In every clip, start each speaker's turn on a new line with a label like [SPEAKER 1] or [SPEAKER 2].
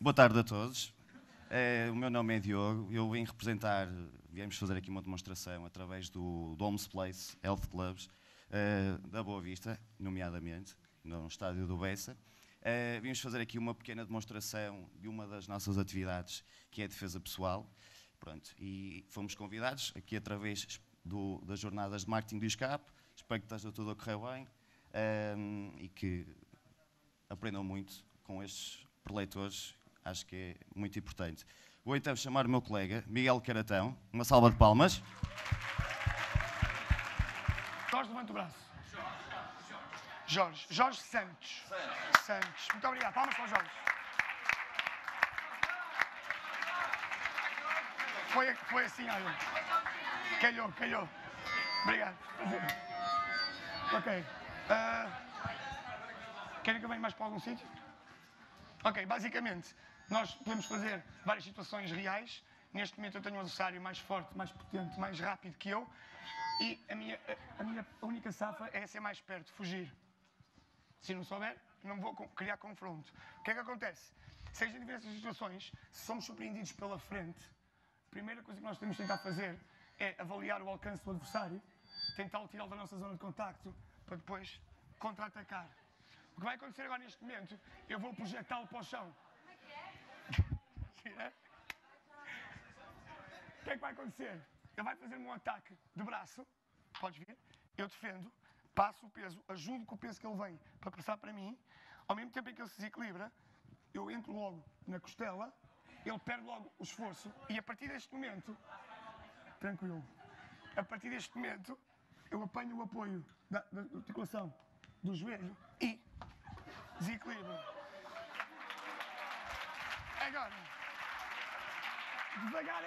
[SPEAKER 1] Boa tarde a todos. O meu nome é Diogo. Eu vim representar, viemos fazer aqui uma demonstração através do Homes Place Health Clubs da Boa Vista, nomeadamente, no estádio do Bessa. Vimos fazer aqui uma pequena demonstração de uma das nossas atividades, que é a defesa pessoal. Pronto, e fomos convidados aqui através das jornadas de marketing do escape. Espero que esteja tudo a correr bem e que aprendam muito com estes preleitores. Acho que é muito importante. Vou então chamar o meu colega, Miguel Caratão. Uma salva de palmas.
[SPEAKER 2] Jorge, levanta o braço. Jorge Santos. Muito obrigado. Palmas para o Jorge. Foi assim, olha. Calhou. Obrigado. Ok. Querem que eu venha mais para algum sítio? Ok, basicamente, nós podemos fazer várias situações reais. Neste momento eu tenho um adversário mais forte, mais potente, mais rápido que eu. E a minha única safa é ser mais perto, fugir. Se não souber, não vou criar confronto. O que é que acontece? Seja em diversas situações, se somos surpreendidos pela frente, a primeira coisa que nós temos de tentar fazer é avaliar o alcance do adversário, tentar tirá-lo da nossa zona de contacto, para depois contra-atacar. O que vai acontecer agora neste momento, eu vou projetá-lo para o chão. O que é que vai acontecer? Ele vai fazer-me um ataque de braço, podes ver, eu defendo, passo o peso, ajudo com o peso que ele vem para passar para mim, ao mesmo tempo em que ele se desequilibra, eu entro logo na costela, ele perde logo o esforço e a partir deste momento, tranquilo, a partir deste momento, eu apanho o apoio da articulação do joelho e desequilíbrio. Agora, devagar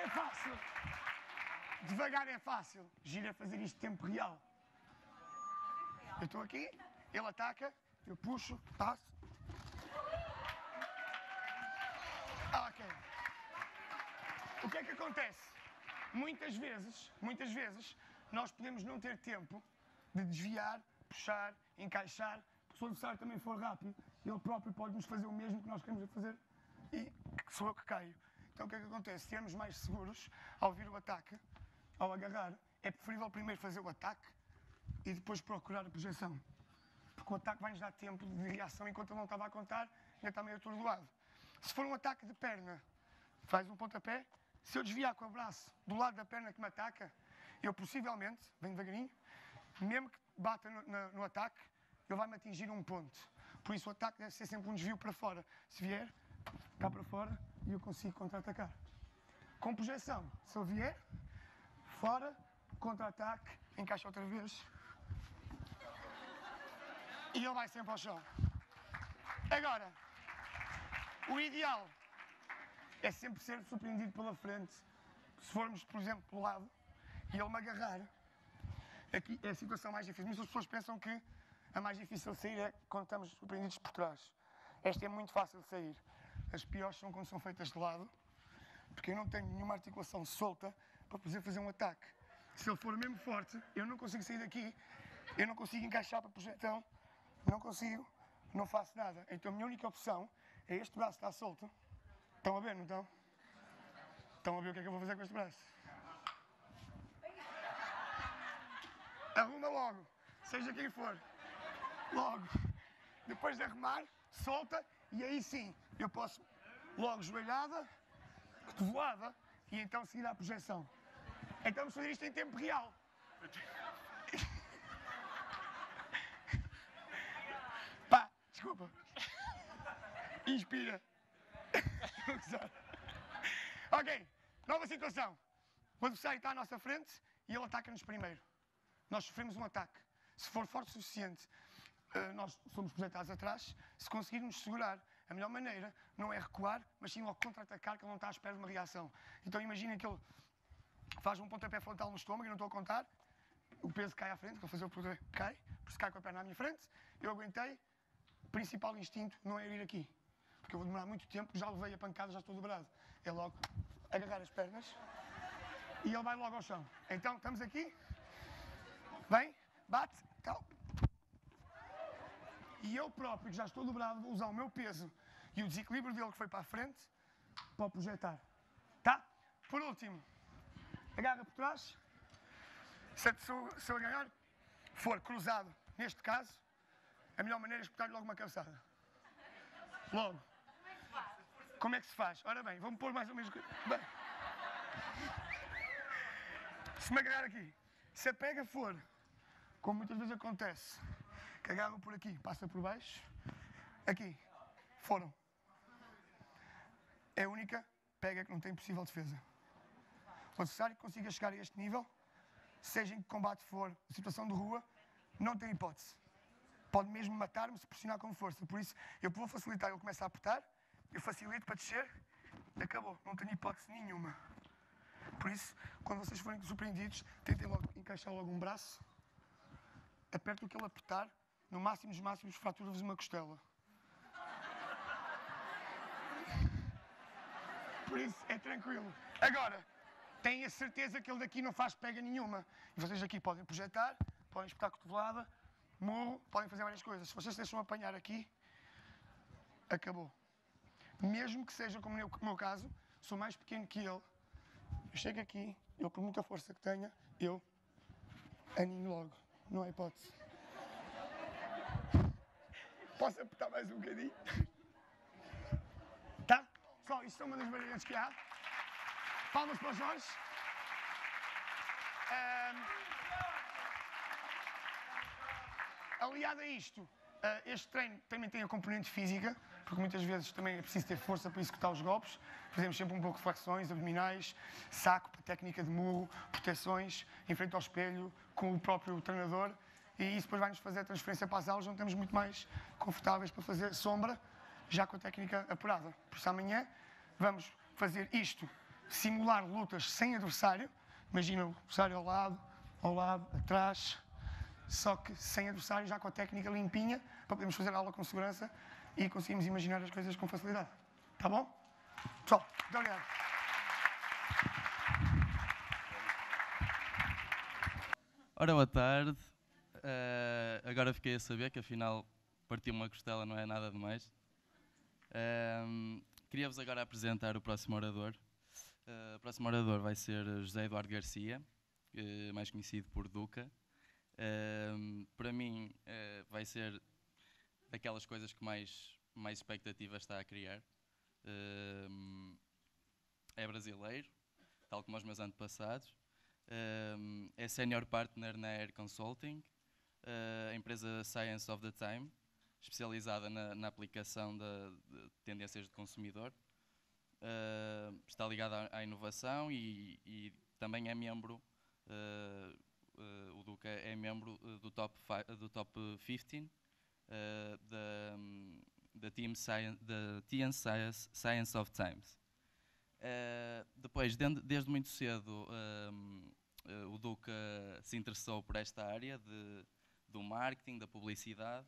[SPEAKER 2] é fácil. Gira a fazer isto em tempo real. Eu estou aqui, ele ataca, eu puxo, passo. Ok. O que é que acontece? Muitas vezes, nós podemos não ter tempo de desviar, puxar, encaixar. Se o adversário também for rápido, ele próprio pode nos fazer o mesmo que nós queremos fazer e sou eu que caio. Então o que é que acontece? Se estivermos mais seguros ao vir o ataque, ao agarrar, é preferível primeiro fazer o ataque e depois procurar a projeção. Porque o ataque vai-nos dar tempo de reação enquanto ele não estava a contar, ainda está meio atordoado. Se for um ataque de perna, faz um pontapé, se eu desviar com o braço do lado da perna que me ataca, eu possivelmente, bem devagarinho, mesmo que bata no ataque, ele vai-me atingir um ponto. Por isso o ataque deve ser sempre um desvio para fora. Se vier, cá para fora e eu consigo contra-atacar. Com projeção, se eu vier, fora, contra-ataque, encaixa outra vez e ele vai sempre ao chão. Agora, o ideal é sempre ser surpreendido pela frente. Se formos, por exemplo, pelo lado e ele me agarrar, aqui é a situação mais difícil. Muitas pessoas pensam que a mais difícil de sair é quando estamos surpreendidos por trás. Esta é muito fácil de sair. As piores são quando são feitas de lado, porque eu não tenho nenhuma articulação solta para poder fazer um ataque. Se ele for mesmo forte, eu não consigo sair daqui, eu não consigo encaixar para a projeção, não faço nada. Então a minha única opção é este braço estar solto. Estão a ver, não estão? Estão a ver o que é que eu vou fazer com este braço? Arruma logo, seja quem for. Logo. Depois de arrumar, solta e aí sim, eu posso logo joelhada, cotovelada e então seguir à projeção. Então vamos fazer isto em tempo real. Pá, desculpa. Inspira. Ok, nova situação. O adversário está à nossa frente e ele ataca-nos primeiro. Nós sofremos um ataque. Se for forte o suficiente, nós somos projetados atrás. Se conseguirmos segurar, a melhor maneira não é recuar, mas sim logo contra-atacar, que ele não está à espera de uma reação. Então imaginem que ele faz um pontapé frontal no estômago, eu não estou a contar, o peso cai à frente, estou a fazer o pontapé, cai, por isso cai com a perna à minha frente, eu aguentei, o principal instinto não é ir aqui, porque eu vou demorar muito tempo, já levei a pancada, já estou dobrado. É logo agarrar as pernas e ele vai logo ao chão. Então, estamos aqui, vem, bate, tal. E eu próprio, que já estou dobrado, vou usar o meu peso e o desequilíbrio dele que foi para a frente para o projetar. Tá? Por último, agarra por trás. Se eu agarrar for cruzado, neste caso, a melhor maneira é espetar-lhe logo uma cabeçada. Logo. Como é que se faz? Ora bem, vamos pôr mais ou menos... Bem. Se me agarrar aqui, se a pega for, como muitas vezes acontece, que agarram por aqui, passa por baixo, aqui, foram. É a única pega que não tem possível defesa. O adversário que consiga chegar a este nível, seja em que combate for, situação de rua, não tem hipótese. Pode mesmo matar-me se pressionar com força. Por isso, eu vou facilitar, ele começa a apertar, eu facilito para descer, acabou. Não tenho hipótese nenhuma. Por isso, quando vocês forem surpreendidos, tentem logo encaixar logo um braço, aperta o que ele apertar, no máximo dos máximos, fratura-vos uma costela. Por isso, é tranquilo. Agora, tenho a certeza que ele daqui não faz pega nenhuma. E vocês aqui podem projetar, podem espetar cotovelada, murro, podem fazer várias coisas. Se vocês deixam apanhar aqui, acabou. Mesmo que seja como no meu caso, sou mais pequeno que ele. Eu chego aqui, eu por muita força que tenha, eu aninho logo. Não há hipótese. Posso apertar mais um bocadinho? Tá? Pessoal, isto é uma das variantes que há. Palmas para o Jorge. Aliado a isto, este treino também tem a componente física, porque muitas vezes também é preciso ter força para executar os golpes. Fazemos sempre um pouco de flexões, abdominais, saco para técnica de murro, proteções, em frente ao espelho, com o próprio treinador. E isso depois vai-nos fazer a transferência para as aulas, onde estamos muito mais confortáveis para fazer sombra, já com a técnica apurada. Por isso amanhã vamos fazer isto, simular lutas sem adversário. Imagina o adversário ao lado, atrás, só que sem adversário, já com a técnica limpinha, para podermos fazer a aula com segurança e conseguimos imaginar as coisas com facilidade. Tá bom? Pessoal, muito obrigado.
[SPEAKER 3] Ora, boa tarde. Agora fiquei a saber que afinal partir uma costela não é nada demais. Queria-vos agora apresentar o próximo orador. O próximo orador vai ser José Eduardo Garcia, mais conhecido por Duca. Para mim vai ser daquelas coisas que mais expectativa está a criar. É brasileiro, tal como os meus antepassados. É Senior Partner na Air Consulting, a empresa Science of the Time, especializada na aplicação de tendências de consumidor. Está ligado à inovação e também é membro, o Duca é membro do top 15 da Team Science of Times. Depois, desde muito cedo, o Duca se interessou por esta área do marketing, da publicidade.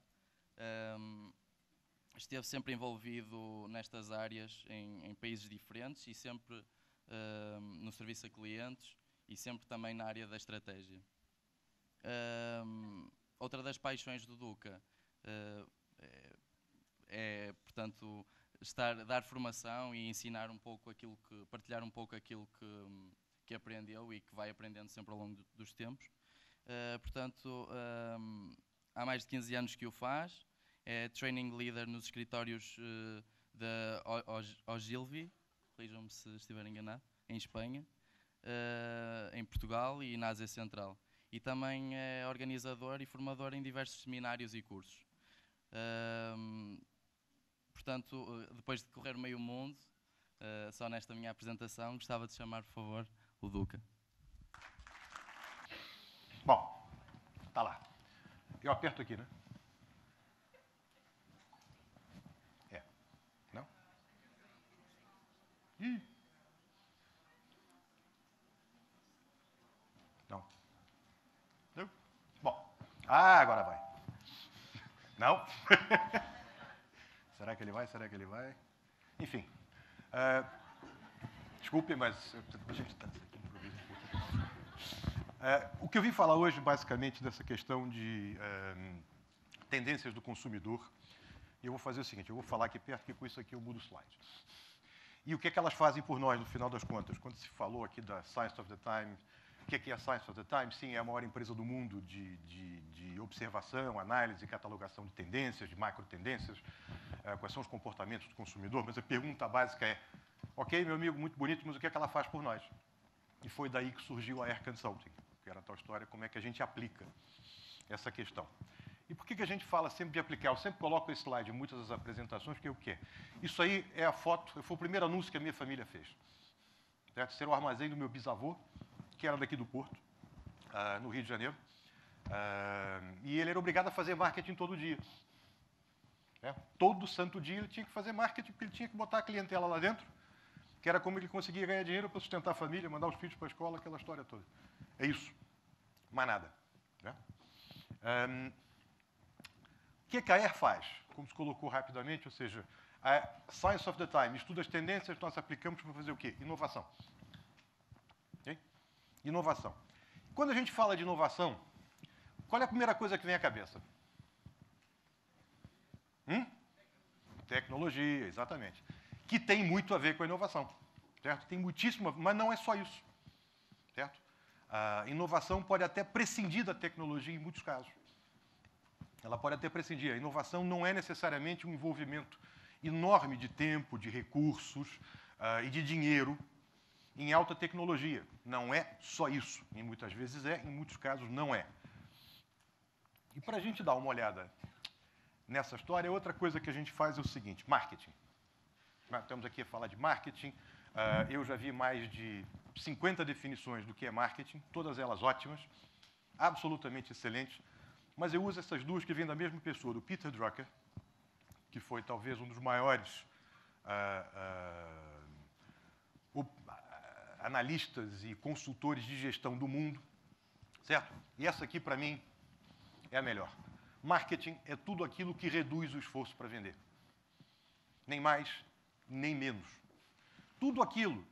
[SPEAKER 3] Esteve sempre envolvido nestas áreas em países diferentes e sempre no serviço a clientes e sempre também na área da estratégia. Outra das paixões do Duca portanto, dar formação e ensinar um pouco partilhar um pouco aquilo que aprendeu e que vai aprendendo sempre ao longo dos tempos. Portanto, há mais de 15 anos que o faz, é training leader nos escritórios da Ogilvy, corrijam-me se estiver enganado, em Espanha, em Portugal e na Ásia Central. E também é organizador e formador em diversos seminários e cursos. Portanto, depois de correr meio mundo, só nesta minha apresentação, gostava de chamar, por favor, o Duca.
[SPEAKER 4] Bom, tá lá. Eu aperto aqui, né? É. Não? Ih. Não. Não? Bom. Ah, agora vai. Não? Será que ele vai? Será que ele vai? Enfim. Desculpe, mas deixa eu editar isso aqui, improviso um pouquinho. O que eu vim falar hoje, basicamente, dessa questão de tendências do consumidor E eu vou fazer o seguinte, eu vou falar aqui perto, que com isso aqui eu mudo o slide. E o que é que elas fazem por nós, no final das contas? Quando se falou aqui da Science of the Time, o que é a Science of the Time? Sim, é a maior empresa do mundo de observação, análise e catalogação de tendências, de macro-tendências, quais são os comportamentos do consumidor, mas a pergunta básica é, ok, meu amigo, muito bonito, mas o que é que ela faz por nós? E foi daí que surgiu a Air Consulting, que era a tal história, como é que a gente aplica essa questão. E por que a gente fala sempre de aplicar? Eu sempre coloco esse slide em muitas das apresentações, porque o quê? Isso aí é a foto, foi o primeiro anúncio que a minha família fez. Certo? Esse era o armazém do meu bisavô, que era daqui do Porto, no Rio de Janeiro. E ele era obrigado a fazer marketing todo dia. Todo santo dia ele tinha que fazer marketing, porque ele tinha que botar a clientela lá dentro, que era como ele conseguia ganhar dinheiro para sustentar a família, mandar os filhos para a escola, aquela história toda. É isso. Mais nada. O que a Air faz? Como se colocou rapidamente, ou seja, a Science of the Time estuda as tendências, nós aplicamos para fazer o quê? Inovação. Okay? Inovação. Quando a gente fala de inovação, qual é a primeira coisa que vem à cabeça? Tecnologia, exatamente. Que tem muito a ver com a inovação. Certo? Tem muitíssimo, mas não é só isso. Certo? A inovação pode até prescindir da tecnologia em muitos casos. Ela pode até prescindir. A inovação não é necessariamente um envolvimento enorme de tempo, de recursos e de dinheiro em alta tecnologia. Não é só isso. E muitas vezes é, em muitos casos não é. E para a gente dar uma olhada nessa história, outra coisa que a gente faz é o seguinte, marketing. Nós estamos aqui a falar de marketing. Eu já vi mais de 50 definições do que é marketing, todas elas ótimas, absolutamente excelentes. Mas eu uso essas duas que vêm da mesma pessoa, do Peter Drucker, que foi talvez um dos maiores analistas e consultores de gestão do mundo, certo? E essa aqui, para mim, é a melhor. Marketing é tudo aquilo que reduz o esforço para vender. Nem mais, nem menos. Tudo aquilo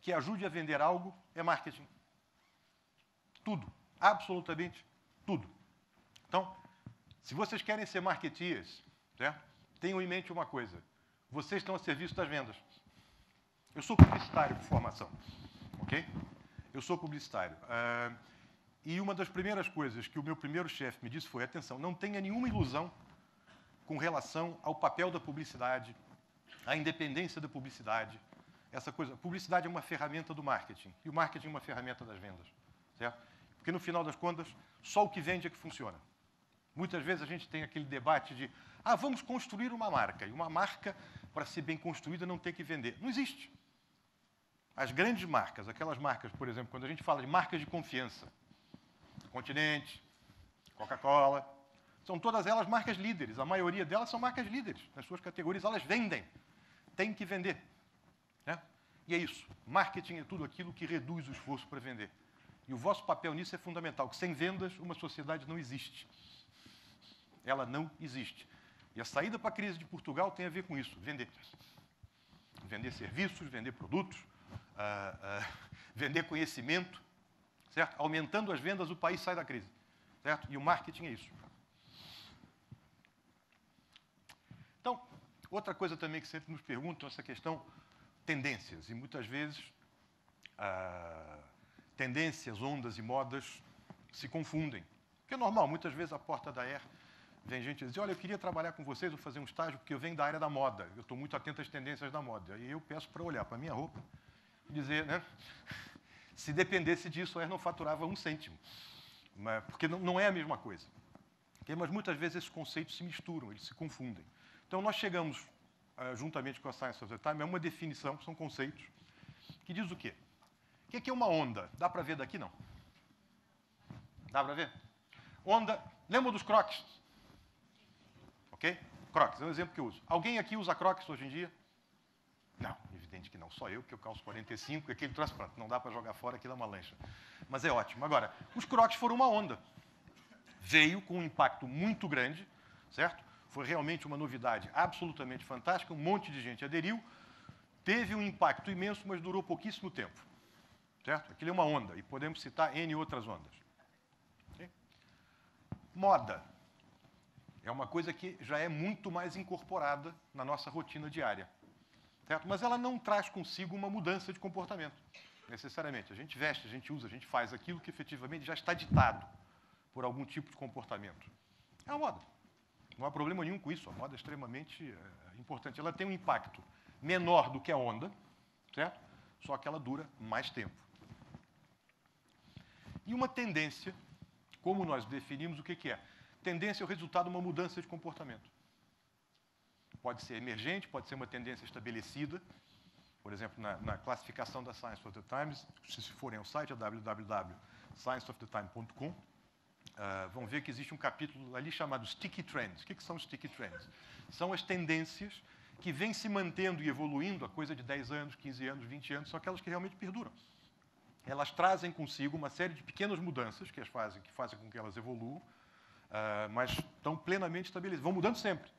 [SPEAKER 4] que ajude a vender algo é marketing. Tudo. Absolutamente tudo. Então, se vocês querem ser marketeers, certo? Tenham em mente uma coisa. Vocês estão a serviço das vendas. Eu sou publicitário por formação. Ok? Eu sou publicitário. E uma das primeiras coisas que o meu primeiro chefe me disse foi, atenção, não tenha nenhuma ilusão com relação ao papel da publicidade, à independência da publicidade. Essa coisa, publicidade é uma ferramenta do marketing. E o marketing é uma ferramenta das vendas. Certo? Porque, no final das contas, só o que vende é que funciona. Muitas vezes a gente tem aquele debate de vamos construir uma marca. E uma marca, para ser bem construída, não tem que vender. Não existe. As grandes marcas, aquelas marcas, por exemplo, quando a gente fala de marcas de confiança, Continente, Coca-Cola, são todas elas marcas líderes. A maioria delas são marcas líderes. Nas suas categorias, elas vendem. Tem que vender. Né? E é isso. Marketing é tudo aquilo que reduz o esforço para vender. E o vosso papel nisso é fundamental, que sem vendas, uma sociedade não existe. Ela não existe. E a saída para a crise de Portugal tem a ver com isso, vender. Vender serviços, vender produtos, vender conhecimento, certo? Aumentando as vendas, o país sai da crise, certo? E o marketing é isso. Então, outra coisa também que sempre nos perguntam, essa questão, tendências. E muitas vezes, tendências, ondas e modas se confundem. Porque é normal, muitas vezes a porta da Air vem gente dizer, olha, eu queria trabalhar com vocês, vou fazer um estágio, porque eu venho da área da moda. Eu estou muito atento às tendências da moda. E eu peço para olhar para a minha roupa e dizer, né? Se dependesse disso, a Air não faturava 1 cêntimo. Porque não é a mesma coisa. Okay? Mas muitas vezes esses conceitos se misturam, eles se confundem. Então nós chegamos, juntamente com a Science of the Time, a uma definição, são conceitos, que diz o quê? O que é uma onda? Dá para ver daqui? Não. Dá para ver? Onda, lembra dos Crocs? Ok? Crocs, é um exemplo que eu uso. Alguém aqui usa Crocs hoje em dia? Não, evidente que não. Só eu, que eu calço 45, e aquele troço, pronto, não dá para jogar fora, aquilo é uma lancha. Mas é ótimo. Agora, os Crocs foram uma onda. Veio com um impacto muito grande, certo? Foi realmente uma novidade absolutamente fantástica, um monte de gente aderiu, teve um impacto imenso, mas durou pouquíssimo tempo. Certo? Aquilo é uma onda, e podemos citar N outras ondas. Okay? Moda. É uma coisa que já é muito mais incorporada na nossa rotina diária. Certo? Mas ela não traz consigo uma mudança de comportamento, necessariamente. A gente veste, a gente usa, a gente faz aquilo que efetivamente já está ditado por algum tipo de comportamento. É uma moda. Não há problema nenhum com isso. A moda é extremamente importante. Ela tem um impacto menor do que a onda, certo? Só que ela dura mais tempo. E uma tendência, como nós definimos o que é? Tendência é o resultado de uma mudança de comportamento. Pode ser emergente, pode ser uma tendência estabelecida. Por exemplo, na classificação da Science of the Times, se forem ao site, é www.scienceofthetime.com, vão ver que existe um capítulo ali chamado Sticky Trends. O que são Sticky Trends? São as tendências que vêm se mantendo e evoluindo a coisa de 10 anos, 15 anos, 20 anos, são aquelas que realmente perduram. Elas trazem consigo uma série de pequenas mudanças que fazem com que elas evoluam, mas estão plenamente estabelecidas. Vão mudando sempre,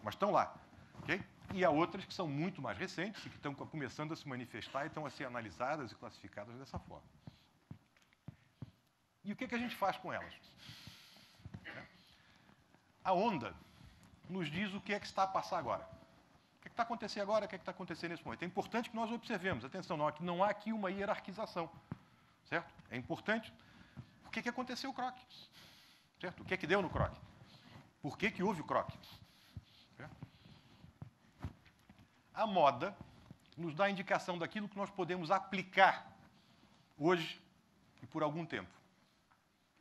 [SPEAKER 4] mas estão lá. Okay? E há outras que são muito mais recentes e que estão começando a se manifestar e estão a ser analisadas e classificadas dessa forma. E o que a gente faz com elas? A onda nos diz o que é que está a passar agora. O que está acontecendo agora, o que está acontecendo nesse momento. É importante que nós observemos, atenção, não há aqui uma hierarquização, certo? É importante. O que aconteceu o croc? Certo? O que deu no croc? Por que houve o croc? Certo? A moda nos dá a indicação daquilo que nós podemos aplicar hoje e por algum tempo.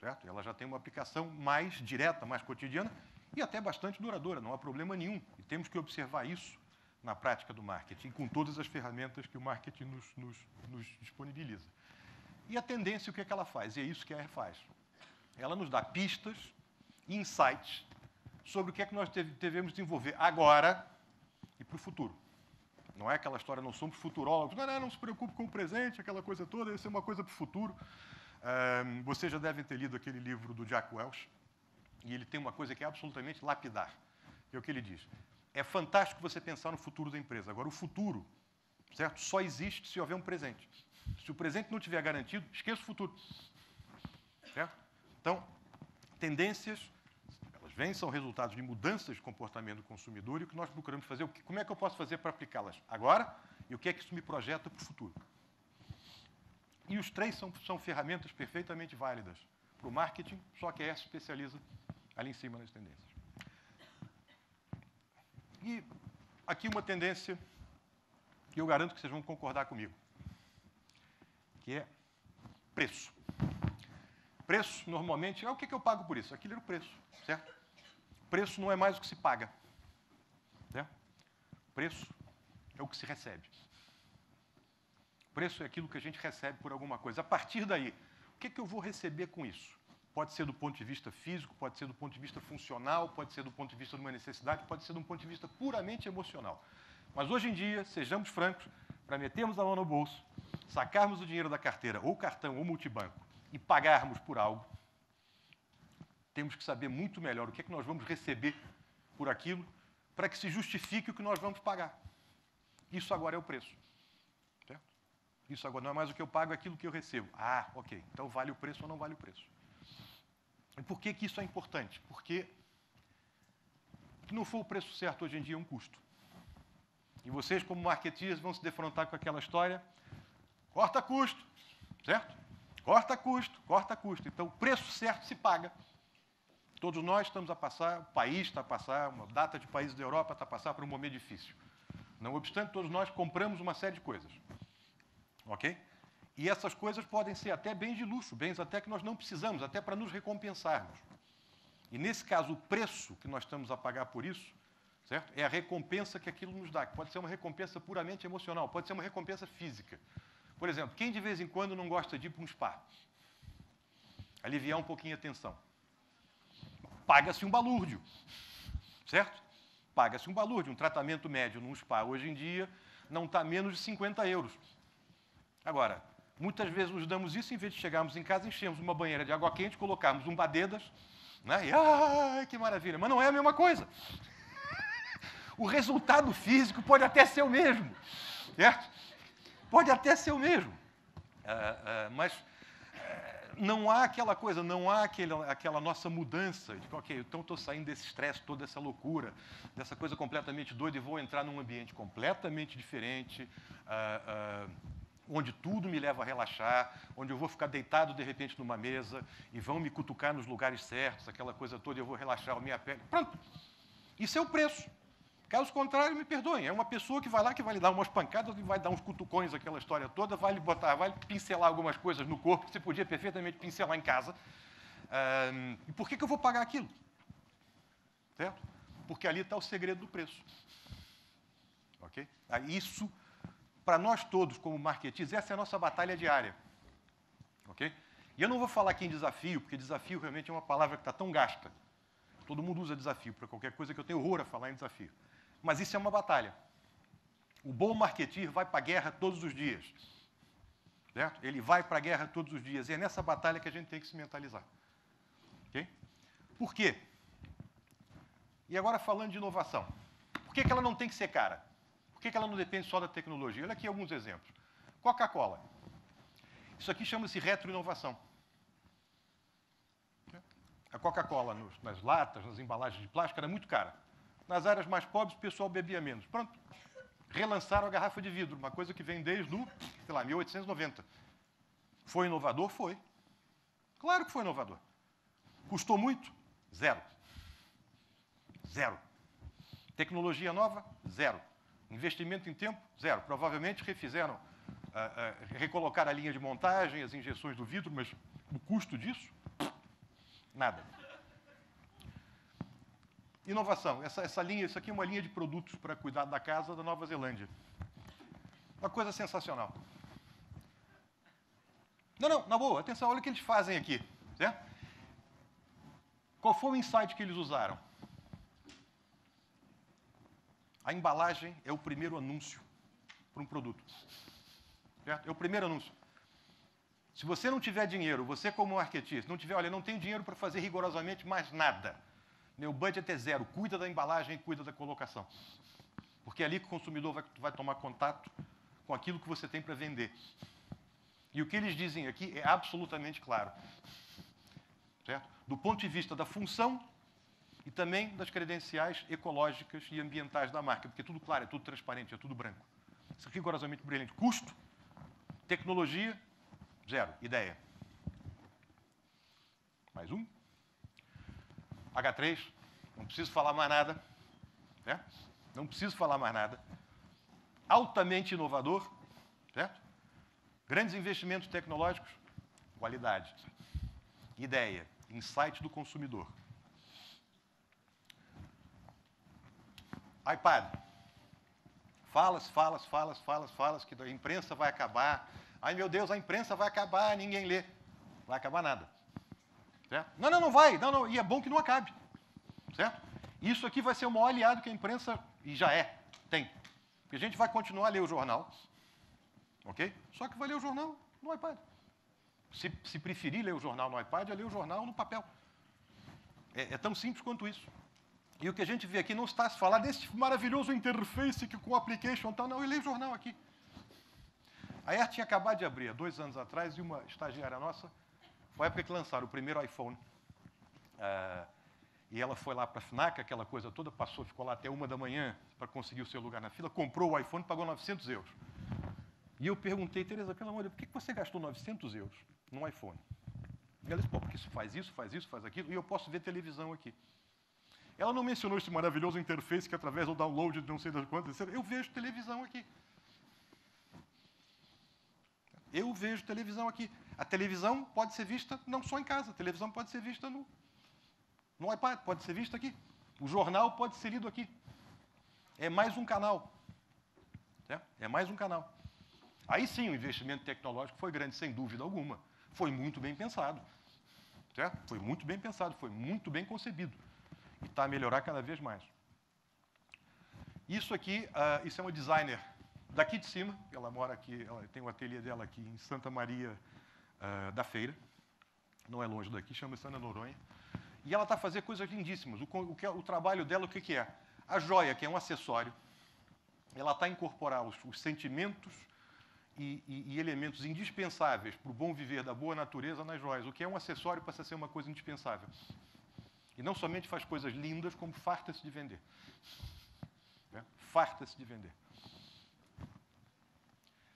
[SPEAKER 4] Certo? Ela já tem uma aplicação mais direta, mais cotidiana e até bastante duradoura, não há problema nenhum. E temos que observar isso na prática do marketing, com todas as ferramentas que o marketing nos disponibiliza. E a tendência, o que ela faz? E é isso que a R faz. Ela nos dá pistas, insights, sobre o que é que nós devemos desenvolver agora e para o futuro. Não é aquela história, não somos futurólogos, não se preocupe com o presente, aquela coisa toda, isso é uma coisa para o futuro. Vocês já devem ter lido aquele livro do Jack Welch, e ele tem uma coisa que é absolutamente lapidar. É o que ele diz. É fantástico você pensar no futuro da empresa. Agora, o futuro, certo, só existe se houver um presente. Se o presente não estiver garantido, esqueça o futuro. Certo? Então, tendências, elas vêm, são resultados de mudanças de comportamento do consumidor e o que nós procuramos fazer, como é que eu posso fazer para aplicá-las agora e o que é que isso me projeta para o futuro. E os três são ferramentas perfeitamente válidas para o marketing, só que a S especializa ali em cima nas tendências. E aqui uma tendência que eu garanto que vocês vão concordar comigo, que é preço. Preço, normalmente, o que eu pago por isso? Aquilo era o preço, certo? Preço não é mais o que se paga. Certo? Preço é o que se recebe. Preço é aquilo que a gente recebe por alguma coisa. A partir daí, o que eu vou receber com isso? Pode ser do ponto de vista físico, pode ser do ponto de vista funcional, pode ser do ponto de vista de uma necessidade, pode ser do ponto de vista puramente emocional. Mas hoje em dia, sejamos francos, para metermos a mão no bolso, sacarmos o dinheiro da carteira, ou cartão, ou multibanco, e pagarmos por algo, temos que saber muito melhor o que é que nós vamos receber por aquilo para que se justifique o que nós vamos pagar. Isso agora é o preço. Certo? Isso agora não é mais o que eu pago, é aquilo que eu recebo. Ah, ok. Então vale o preço ou não vale o preço? E por que isso é importante? Porque se não for o preço certo hoje em dia é um custo. E vocês, como marketeers, vão se defrontar com aquela história, corta custo, certo? Corta custo, corta custo. Então, o preço certo se paga. Todos nós estamos a passar, o país está a passar, uma data de países da Europa está a passar por um momento difícil. Não obstante, todos nós compramos uma série de coisas. Ok? E essas coisas podem ser até bens de luxo, bens até que nós não precisamos, até para nos recompensarmos. E, nesse caso, o preço que nós estamos a pagar por isso, certo? É a recompensa que aquilo nos dá, que pode ser uma recompensa puramente emocional, pode ser uma recompensa física. Por exemplo, quem de vez em quando não gosta de ir para um spa? Aliviar um pouquinho a tensão. Paga-se um balúrdio, certo? Paga-se um balúrdio. Um tratamento médio num spa, hoje em dia, não está menos de 50 euros. Agora, muitas vezes nos damos isso, em vez de chegarmos em casa, enchemos uma banheira de água quente, colocamos um badedas, né? E, que maravilha! Mas não é a mesma coisa. O resultado físico pode até ser o mesmo, certo? Pode até ser o mesmo. Mas não há aquela coisa, não há aquela nossa mudança de que, ok, então estou saindo desse estresse, toda essa loucura, dessa coisa completamente doida e vou entrar num ambiente completamente diferente, onde tudo me leva a relaxar, onde eu vou ficar deitado de repente numa mesa e vão me cutucar nos lugares certos, aquela coisa toda, e eu vou relaxar a minha pele. Pronto. Isso é o preço. Caso contrário, me perdoem, é uma pessoa que vai lá, que vai lhe dar umas pancadas e vai dar uns cutucões, aquela história toda, vai lhe pincelar algumas coisas no corpo que você podia perfeitamente pincelar em casa. E por que eu vou pagar aquilo? Certo? Porque ali está o segredo do preço. Ok? Isso, para nós todos, como marketeers, essa é a nossa batalha diária. Ok? E eu não vou falar aqui em desafio, porque desafio realmente é uma palavra que está tão gasta. Todo mundo usa desafio para qualquer coisa, que eu tenho horror a falar em desafio. Mas isso é uma batalha. O bom marketeer vai para a guerra todos os dias. Certo? Ele vai para a guerra todos os dias. E é nessa batalha que a gente tem que se mentalizar. Okay? Por quê? E agora falando de inovação. Por que ela não tem que ser cara? Por que ela não depende só da tecnologia? Olha aqui alguns exemplos. Coca-Cola. Isso aqui chama-se retroinovação. A Coca-Cola nas latas, nas embalagens de plástico, era muito cara. Nas áreas mais pobres, o pessoal bebia menos. Pronto. Relançaram a garrafa de vidro, uma coisa que vem desde o, 1890. Foi inovador? Foi. Claro que foi inovador. Custou muito? Zero. Zero. Tecnologia nova? Zero. Investimento em tempo? Zero. Provavelmente refizeram, recolocaram a linha de montagem, as injeções do vidro, mas o custo disso? Nada. Inovação. Essa linha, isso aqui é uma linha de produtos para cuidar da casa da Nova Zelândia. Uma coisa sensacional. Não, na boa, atenção, olha o que eles fazem aqui. Certo? Qual foi o insight que eles usaram? A embalagem é o primeiro anúncio para um produto. Certo? É o primeiro anúncio. Se você não tiver dinheiro, você como marketeer, não tiver, olha, não tenho dinheiro para fazer rigorosamente mais nada. Meu budget é zero. Cuida da embalagem e cuida da colocação. Porque é ali que o consumidor vai tomar contato com aquilo que você tem para vender. E o que eles dizem aqui é absolutamente claro. Certo? Do ponto de vista da função e também das credenciais ecológicas e ambientais da marca. Porque é tudo claro, é tudo transparente, é tudo branco. Isso é rigorosamente brilhante. Custo, tecnologia, zero. Ideia. Mais um. H3. Não preciso falar mais nada. Certo? Não preciso falar mais nada. Altamente inovador. Certo? Grandes investimentos tecnológicos. Qualidade. Ideia. Insight do consumidor. iPad. Falas, que a imprensa vai acabar. Ai, meu Deus, a imprensa vai acabar, ninguém lê. Não vai acabar nada. Certo? Não vai. Não, e é bom que não acabe. Certo? Isso aqui vai ser o maior aliado que a imprensa, e já tem. Porque a gente vai continuar a ler o jornal, ok? Só que vai ler o jornal no iPad. Se preferir ler o jornal no iPad, é ler o jornal no papel. É tão simples quanto isso. E o que a gente vê aqui não está a se falar desse maravilhoso interface que com o application tal. Não, eu leio o jornal aqui. A Air tinha acabado de abrir, há 2 anos atrás, e uma estagiária nossa, foi a época que lançaram o primeiro iPhone. E ela foi lá para a FNAC, aquela coisa toda, ficou lá até 1 da manhã para conseguir o seu lugar na fila, comprou o iPhone e pagou 900 euros. E eu perguntei, Tereza, pelo amor de Deus, por que você gastou 900 euros num iPhone? E ela disse, porque isso faz aquilo, e eu posso ver televisão aqui. Ela não mencionou esse maravilhoso interface que através do download de não sei das quantas, eu vejo televisão aqui. Eu vejo televisão aqui. A televisão pode ser vista não só em casa, a televisão pode ser vista no iPad, pode ser vista aqui. O jornal pode ser lido aqui. É mais um canal. Certo? É mais um canal. Aí sim o investimento tecnológico foi grande, sem dúvida alguma. Foi muito bem pensado. Certo? Foi muito bem pensado, foi muito bem concebido. E está a melhorar cada vez mais. Isso aqui, isso é uma designer daqui de cima, ela mora aqui, ela tem o ateliê dela aqui em Santa Maria da Feira, não é longe daqui, chama-se Ana Noronha. E ela está a fazer coisas lindíssimas. O trabalho dela, o que é? A joia, que é um acessório, ela está a incorporar os sentimentos e elementos indispensáveis para o bom viver da boa natureza nas joias. O que é um acessório passa a ser uma coisa indispensável. E não somente faz coisas lindas, como farta-se de vender. Né? Farta-se de vender.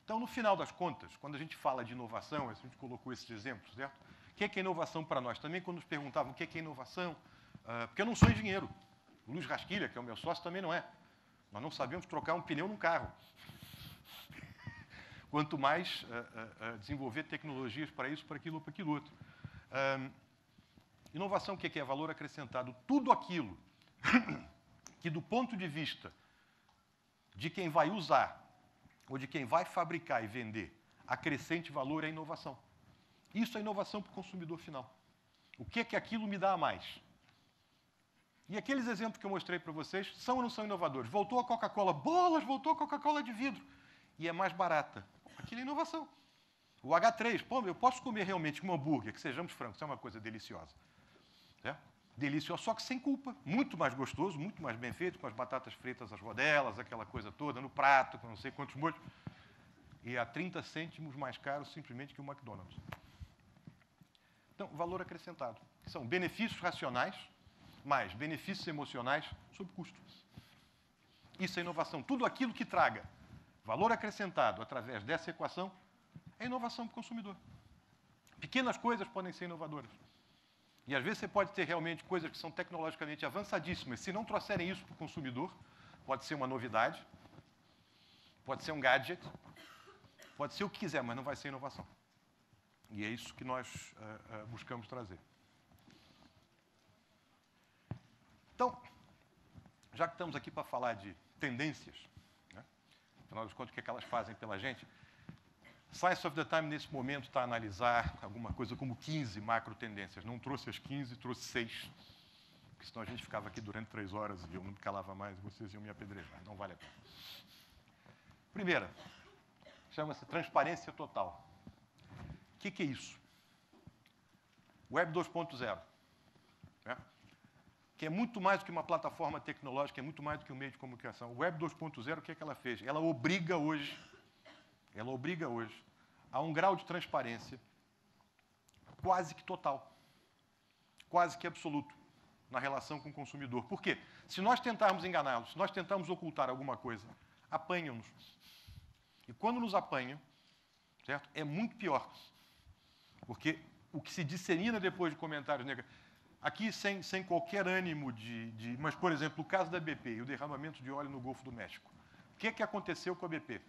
[SPEAKER 4] Então, no final das contas, quando a gente fala de inovação, a gente colocou esses exemplos, certo? O que é inovação para nós? Também, quando nos perguntavam o que é inovação, porque eu não sou engenheiro. O Luiz Rasquilha, que é o meu sócio, também não é. Nós não sabemos trocar um pneu num carro. Quanto mais desenvolver tecnologias para isso, para aquilo ou para aquilo outro. Inovação, o que é? Valor acrescentado. Tudo aquilo que, do ponto de vista de quem vai usar ou de quem vai fabricar e vender, acrescente valor é inovação. Isso é inovação para o consumidor final. O que é que aquilo me dá a mais? E aqueles exemplos que eu mostrei para vocês são ou não são inovadores? Voltou a Coca-Cola, bolas, voltou a Coca-Cola de vidro. E é mais barata. Aquilo é inovação. O H3, pô, eu posso comer realmente um hambúrguer, que sejamos francos, é uma coisa deliciosa. É? Delicioso, só que sem culpa. Muito mais gostoso, muito mais bem feito, com as batatas fritas, as rodelas, aquela coisa toda, no prato, com não sei quantos molhos. E a 30 cêntimos mais caro simplesmente que o McDonald's. Então, valor acrescentado, que são benefícios racionais, mais benefícios emocionais sob custo. Isso é inovação. Tudo aquilo que traga valor acrescentado através dessa equação é inovação para o consumidor. Pequenas coisas podem ser inovadoras. E às vezes você pode ter realmente coisas que são tecnologicamente avançadíssimas. Se não trouxerem isso para o consumidor, pode ser uma novidade, pode ser um gadget, pode ser o que quiser, mas não vai ser inovação. E é isso que nós buscamos trazer. Então, já que estamos aqui para falar de tendências, né? Afinal das contas, o que é que elas fazem pela gente? Science of the Time, nesse momento, está a analisar alguma coisa como 15 macro tendências. Não trouxe as 15, trouxe 6. Porque senão a gente ficava aqui durante 3 horas e eu não me calava mais e vocês iam me apedrejar. Não vale a pena. Primeira, chama-se transparência total. O que é isso? Web 2.0. Né? Que é muito mais do que uma plataforma tecnológica, é muito mais do que um meio de comunicação. O Web 2.0, o que é que ela fez? Ela obriga hoje a um grau de transparência quase que total, quase que absoluto na relação com o consumidor. Por quê? Se nós tentarmos enganá-los, se nós tentarmos ocultar alguma coisa, apanham-nos. E quando nos apanham, certo? É muito pior. Porque o que se dissemina depois de comentários negativos... Aqui, sem qualquer ânimo de... Mas, por exemplo, o caso da BP e o derramamento de óleo no Golfo do México. O que é que aconteceu com a BP?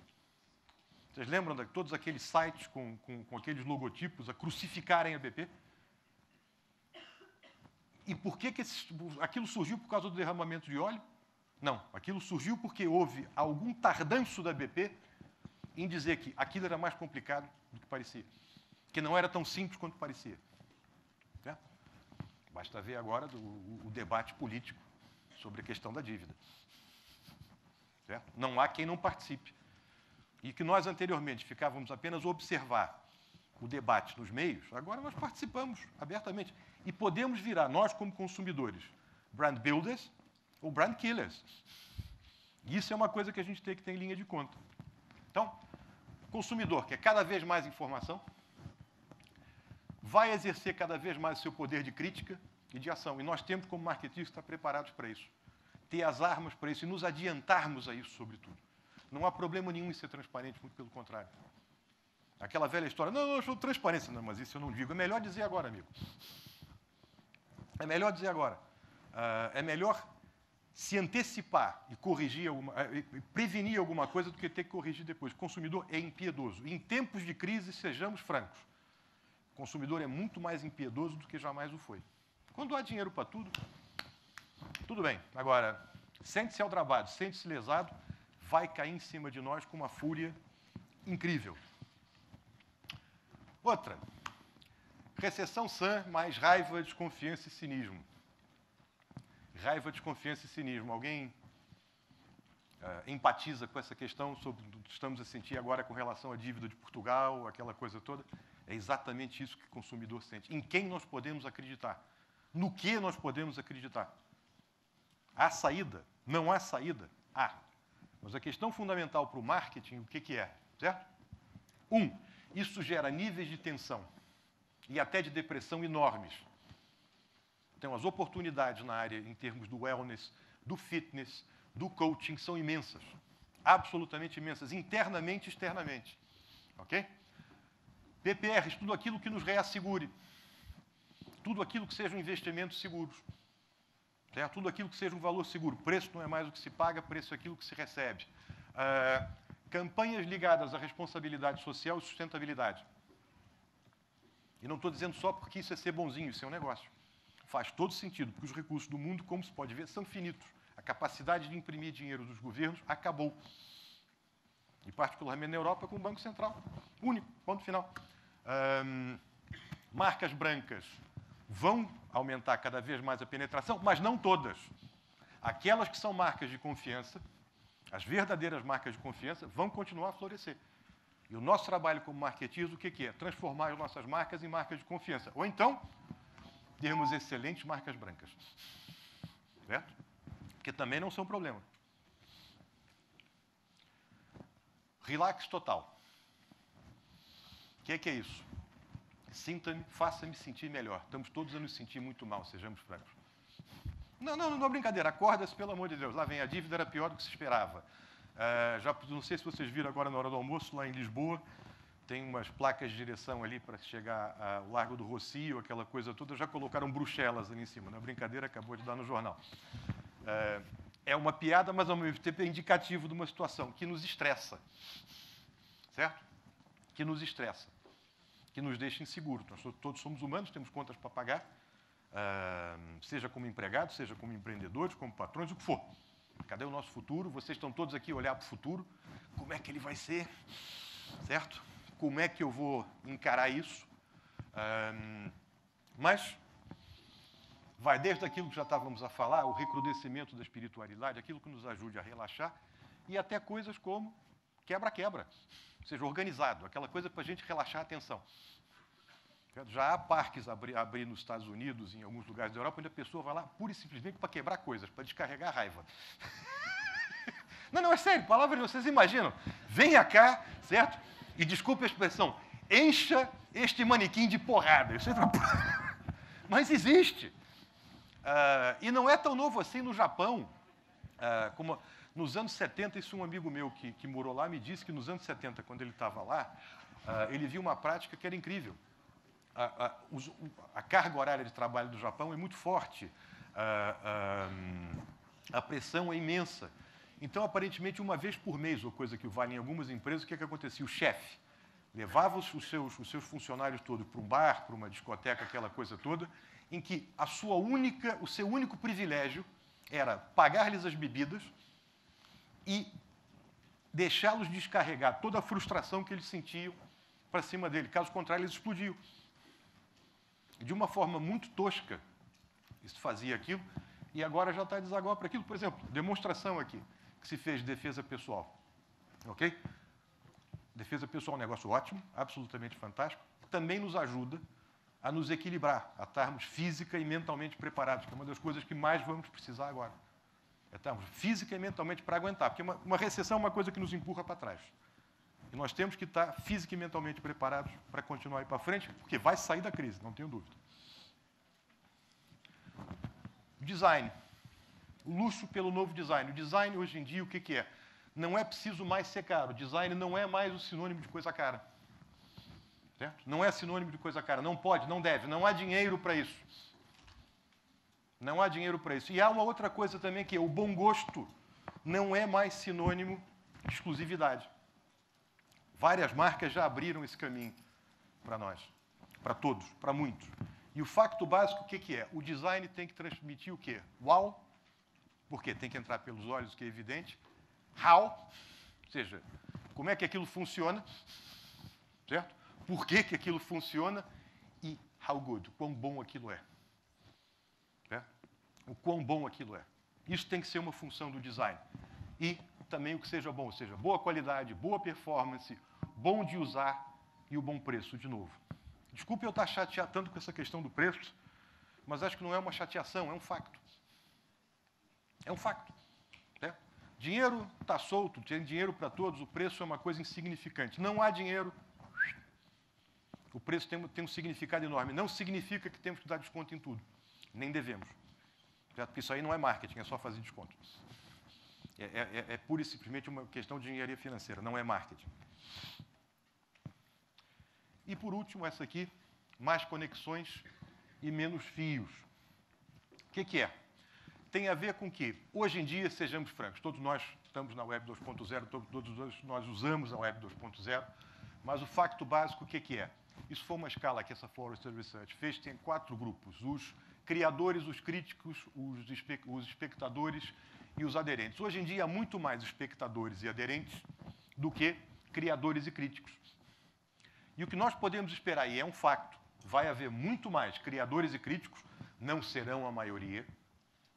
[SPEAKER 4] Vocês lembram de todos aqueles sites com aqueles logotipos a crucificarem a BP? E por que aquilo surgiu por causa do derramamento de óleo? Não, aquilo surgiu porque houve algum tardanço da BP em dizer que aquilo era mais complicado do que parecia. Que não era tão simples quanto parecia. Certo? Basta ver agora o debate político sobre a questão da dívida. Certo? Não há quem não participe. E que nós anteriormente ficávamos apenas a observar o debate nos meios, agora nós participamos abertamente. E podemos virar, nós como consumidores, brand builders ou brand killers. E isso é uma coisa que a gente tem que ter em linha de conta. Então, o consumidor quer cada vez mais informação, vai exercer cada vez mais o seu poder de crítica e de ação. E nós temos, como marketeers, estar preparados para isso. Ter as armas para isso e nos adiantarmos a isso, sobretudo. Não há problema nenhum em ser transparente, muito pelo contrário. Aquela velha história, não, eu sou transparência. Não, mas isso eu não digo. É melhor dizer agora, amigo. É melhor dizer agora. É melhor se antecipar e corrigir e prevenir alguma coisa do que ter que corrigir depois. O consumidor é impiedoso. Em tempos de crise, sejamos francos, o consumidor é muito mais impiedoso do que jamais o foi. Quando há dinheiro para tudo, tudo bem. Agora, sente-se aldrabado, sente-se lesado, vai cair em cima de nós com uma fúria incrível. Outra, recessão sã mais raiva, desconfiança e cinismo. Raiva, desconfiança e cinismo. Alguém empatiza com essa questão sobre o que estamos a sentir agora com relação à dívida de Portugal, aquela coisa toda? É exatamente isso que o consumidor sente. Em quem nós podemos acreditar? No que nós podemos acreditar? Há saída? Não há saída? Há. Mas a questão fundamental para o marketing, o que é? Certo? Isso gera níveis de tensão e até de depressão enormes. Então, as oportunidades na área, em termos do wellness, do fitness, do coaching, são imensas. Absolutamente imensas, internamente e externamente. Ok? PPRs, tudo aquilo que nos reassegure. Tudo aquilo que sejam investimentos seguros. Certo? Tudo aquilo que seja um valor seguro. Preço não é mais o que se paga, preço é aquilo que se recebe. Campanhas ligadas à responsabilidade social e sustentabilidade. E não estou dizendo só porque isso é ser bonzinho, isso é um negócio. Faz todo sentido, porque os recursos do mundo, como se pode ver, são finitos. A capacidade de imprimir dinheiro dos governos acabou. E particularmente na Europa, com o Banco Central. Único, ponto final. Marcas brancas vão aumentar cada vez mais a penetração, mas não todas. Aquelas que são marcas de confiança, as verdadeiras marcas de confiança, vão continuar a florescer. E o nosso trabalho como marketeers, o que é? Transformar as nossas marcas em marcas de confiança. Ou então, termos excelentes marcas brancas. Certo? Que também não são problema. Relax total. O que é isso? Sinta-me, faça-me sentir melhor. Estamos todos a nos sentir muito mal, sejamos francos. Não é brincadeira. Acorda-se, pelo amor de Deus. Lá vem a dívida, era pior do que se esperava. Não sei se vocês viram agora na hora do almoço, lá em Lisboa, tem umas placas de direção ali para chegar ao Largo do Rocio, aquela coisa toda. Já colocaram Bruxelas ali em cima. Não é brincadeira, acabou de dar no jornal. É uma piada, mas ao mesmo tempo é indicativo de uma situação que nos estressa. Certo? Que nos estressa. Que nos deixa inseguros. Nós todos somos humanos, temos contas para pagar, seja como empregados, seja como empreendedores, como patrões, o que for. Cadê o nosso futuro? Vocês estão todos aqui a olhar para o futuro. Como é que ele vai ser? Certo? Como é que eu vou encarar isso? Mas vai desde aquilo que já estávamos a falar, o recrudescimento da espiritualidade, aquilo que nos ajude a relaxar, e até coisas como quebra-quebra, ou seja, organizado, aquela coisa para a gente relaxar a atenção. Já há parques a abrir nos Estados Unidos, em alguns lugares da Europa, onde a pessoa vai lá pura e simplesmente para quebrar coisas, para descarregar a raiva. Não, é sério, palavra de vocês imaginam. Venha cá, certo? E desculpe a expressão, encha este manequim de porrada. Mas existe. E não é tão novo assim no Japão. Como nos anos 70, isso um amigo meu que morou lá me disse que nos anos 70, quando ele estava lá, ele viu uma prática que era incrível. A carga horária de trabalho do Japão é muito forte. A pressão é imensa. Então, aparentemente, uma vez por mês, ou coisa que vale em algumas empresas, o que acontecia? O chefe levava os seus funcionários todos para um bar, para uma discoteca, aquela coisa toda, em que o seu único privilégio era pagar-lhes as bebidas e deixá-los descarregar toda a frustração que eles sentiam para cima dele. Caso contrário, eles explodiam. De uma forma muito tosca, isso fazia aquilo, e agora já está desaguado para aquilo. Por exemplo, demonstração aqui, que se fez de defesa pessoal. Ok? Defesa pessoal é um negócio ótimo, absolutamente fantástico. Também nos ajuda a nos equilibrar, a estarmos física e mentalmente preparados, que é uma das coisas que mais vamos precisar agora. É estarmos física e mentalmente para aguentar, porque uma recessão é uma coisa que nos empurra para trás. E nós temos que estar física e mentalmente preparados para continuar aí para frente, porque vai sair da crise, não tenho dúvida. Design. O luxo pelo novo design. O design, hoje em dia, o que é? Não é preciso mais ser caro. O design não é mais o sinônimo de coisa cara. Certo? Não é sinônimo de coisa cara. Não pode, não deve. Não há dinheiro para isso. Não há dinheiro para isso. E há uma outra coisa também que é o bom gosto não é mais sinônimo de exclusividade. Várias marcas já abriram esse caminho para nós, para todos, para muitos. E o facto básico, o que é? O design tem que transmitir o quê? Uau, porque tem que entrar pelos olhos, que é evidente. How, ou seja, como é que aquilo funciona, certo? Por que aquilo funciona e how good, o quão bom aquilo é. Certo? O quão bom aquilo é. Isso tem que ser uma função do design. E também o que seja bom, ou seja, boa qualidade, boa performance, bom de usar e o bom preço, de novo. Desculpe eu estar chateado tanto com essa questão do preço, mas acho que não é uma chateação, é um facto. É um facto. Né? Dinheiro está solto, tem dinheiro para todos, o preço é uma coisa insignificante. Não há dinheiro O preço tem um significado enorme. Não significa que temos que dar desconto em tudo. Nem devemos. Certo? Porque isso aí não é marketing, é só fazer desconto. É pura e simplesmente uma questão de engenharia financeira, não é marketing. E, por último, essa aqui, mais conexões e menos fios. O que é? Tem a ver com que, hoje em dia, sejamos francos, todos nós estamos na Web 2.0, todos nós usamos a Web 2.0, mas o facto básico, o que é? Isso foi uma escala que essa Forrester Research fez, tem 4 grupos: os criadores, os críticos, os espectadores e os aderentes. Hoje em dia, há muito mais espectadores e aderentes do que criadores e críticos. E o que nós podemos esperar, e é um facto, vai haver muito mais criadores e críticos, não serão a maioria,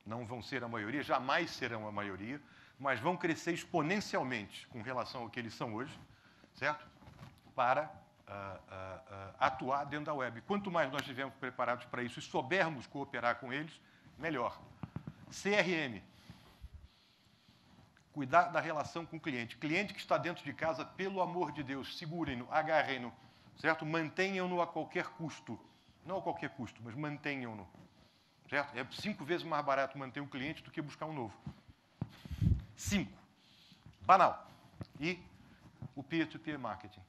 [SPEAKER 4] não vão ser a maioria, jamais serão a maioria, mas vão crescer exponencialmente com relação ao que eles são hoje, certo? Para atuar dentro da web. Quanto mais nós estivermos preparados para isso e soubermos cooperar com eles, melhor. CRM. Cuidar da relação com o cliente. Cliente que está dentro de casa, pelo amor de Deus, segurem-no, agarrem-no, certo? Mantenham-no a qualquer custo. Não a qualquer custo, mas mantenham-no. Certo? É 5 vezes mais barato manter um cliente do que buscar um novo. 5. Banal. E o peer-to-peer marketing.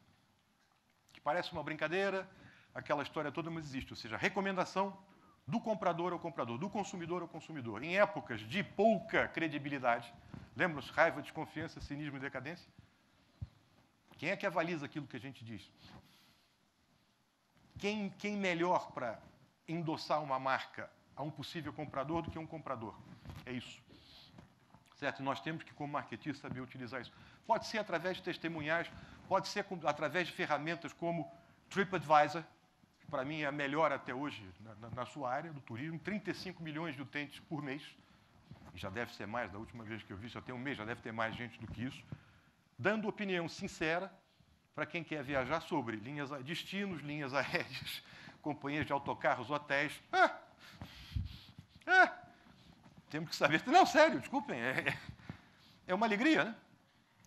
[SPEAKER 4] Que parece uma brincadeira, aquela história toda, mas existe. Ou seja, recomendação do comprador ao comprador, do consumidor ao consumidor. Em épocas de pouca credibilidade, lembram-se? Raiva, desconfiança, cinismo e decadência? Quem é que avaliza aquilo que a gente diz? Quem melhor para endossar uma marca a um possível comprador do que um comprador? É isso. Certo? Nós temos que, como marketeers, saber utilizar isso. Pode ser através de testemunhais, pode ser através de ferramentas como TripAdvisor, que para mim é a melhor até hoje na sua área do turismo, 35 milhões de utentes por mês, e já deve ser mais, da última vez que eu vi, já tem um mês, já deve ter mais gente do que isso, dando opinião sincera para quem quer viajar sobre destinos, linhas aéreas, companhias de autocarros, hotéis. Temos que saber. Não, sério, desculpem. É uma alegria, né?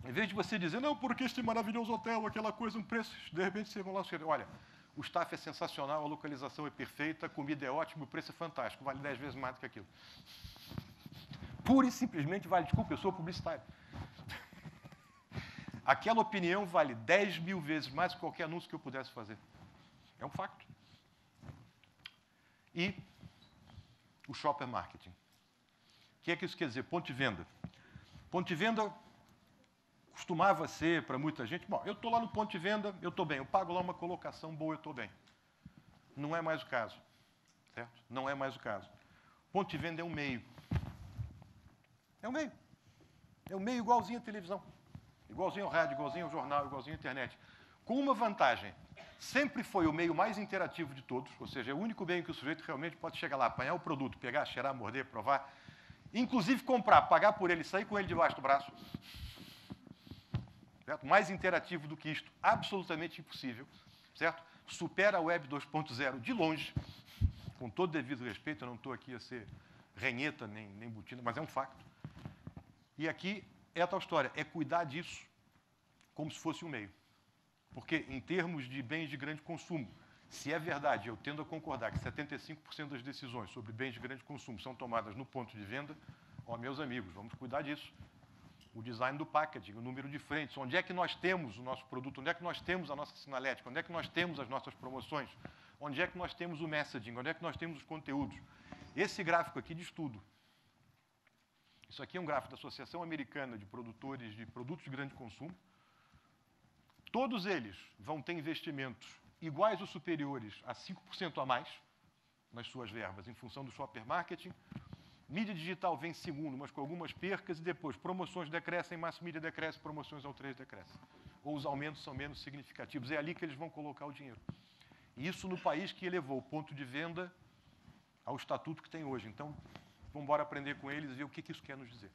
[SPEAKER 4] Em vez de você dizer, não, porque este maravilhoso hotel, aquela coisa, um preço, de repente você vai lá e olha, o staff é sensacional, a localização é perfeita, a comida é ótima, o preço é fantástico, vale 10 vezes mais do que aquilo. Pura e simplesmente vale, desculpa, eu sou publicitário. Aquela opinião vale 10 mil vezes mais que qualquer anúncio que eu pudesse fazer. É um facto. E o shopper marketing. O que é que isso quer dizer? Ponto de venda. Ponto de venda costumava ser, para muita gente, bom, eu estou lá no ponto de venda, eu estou bem, eu pago lá uma colocação boa, eu estou bem. Não é mais o caso. Certo? Não é mais o caso. Ponto de venda é um meio. É um meio. É um meio igualzinho à televisão. Igualzinho ao rádio, igualzinho ao jornal, igualzinho à internet. Com uma vantagem. Sempre foi o meio mais interativo de todos, ou seja, é o único meio que o sujeito realmente pode chegar lá, apanhar o produto, pegar, cheirar, morder, provar, inclusive comprar, pagar por ele, sair com ele debaixo do braço. Certo? Mais interativo do que isto, absolutamente impossível. Certo? Supera a Web 2.0 de longe, com todo devido respeito, eu não estou aqui a ser renheta nem butina, mas é um facto. E aqui é a tal história, é cuidar disso como se fosse um meio. Porque, em termos de bens de grande consumo, se é verdade, eu tendo a concordar que 75% das decisões sobre bens de grande consumo são tomadas no ponto de venda, ó, meus amigos, vamos cuidar disso. O design do packaging, o número de frentes, onde é que nós temos o nosso produto, onde é que nós temos a nossa sinalética, onde é que nós temos as nossas promoções, onde é que nós temos o messaging, onde é que nós temos os conteúdos. Esse gráfico aqui diz tudo. Isso aqui é um gráfico da Associação Americana de Produtores de Produtos de Grande Consumo. Todos eles vão ter investimentos iguais ou superiores a 5% a mais nas suas verbas, em função do shopper marketing. Mídia digital vem segundo, mas com algumas percas, e depois promoções decrescem, mass media decresce, promoções ao 3 decrescem. Ou os aumentos são menos significativos. É ali que eles vão colocar o dinheiro. E isso no país que elevou o ponto de venda ao estatuto que tem hoje. Então, vamos embora aprender com eles e ver o que isso quer nos dizer.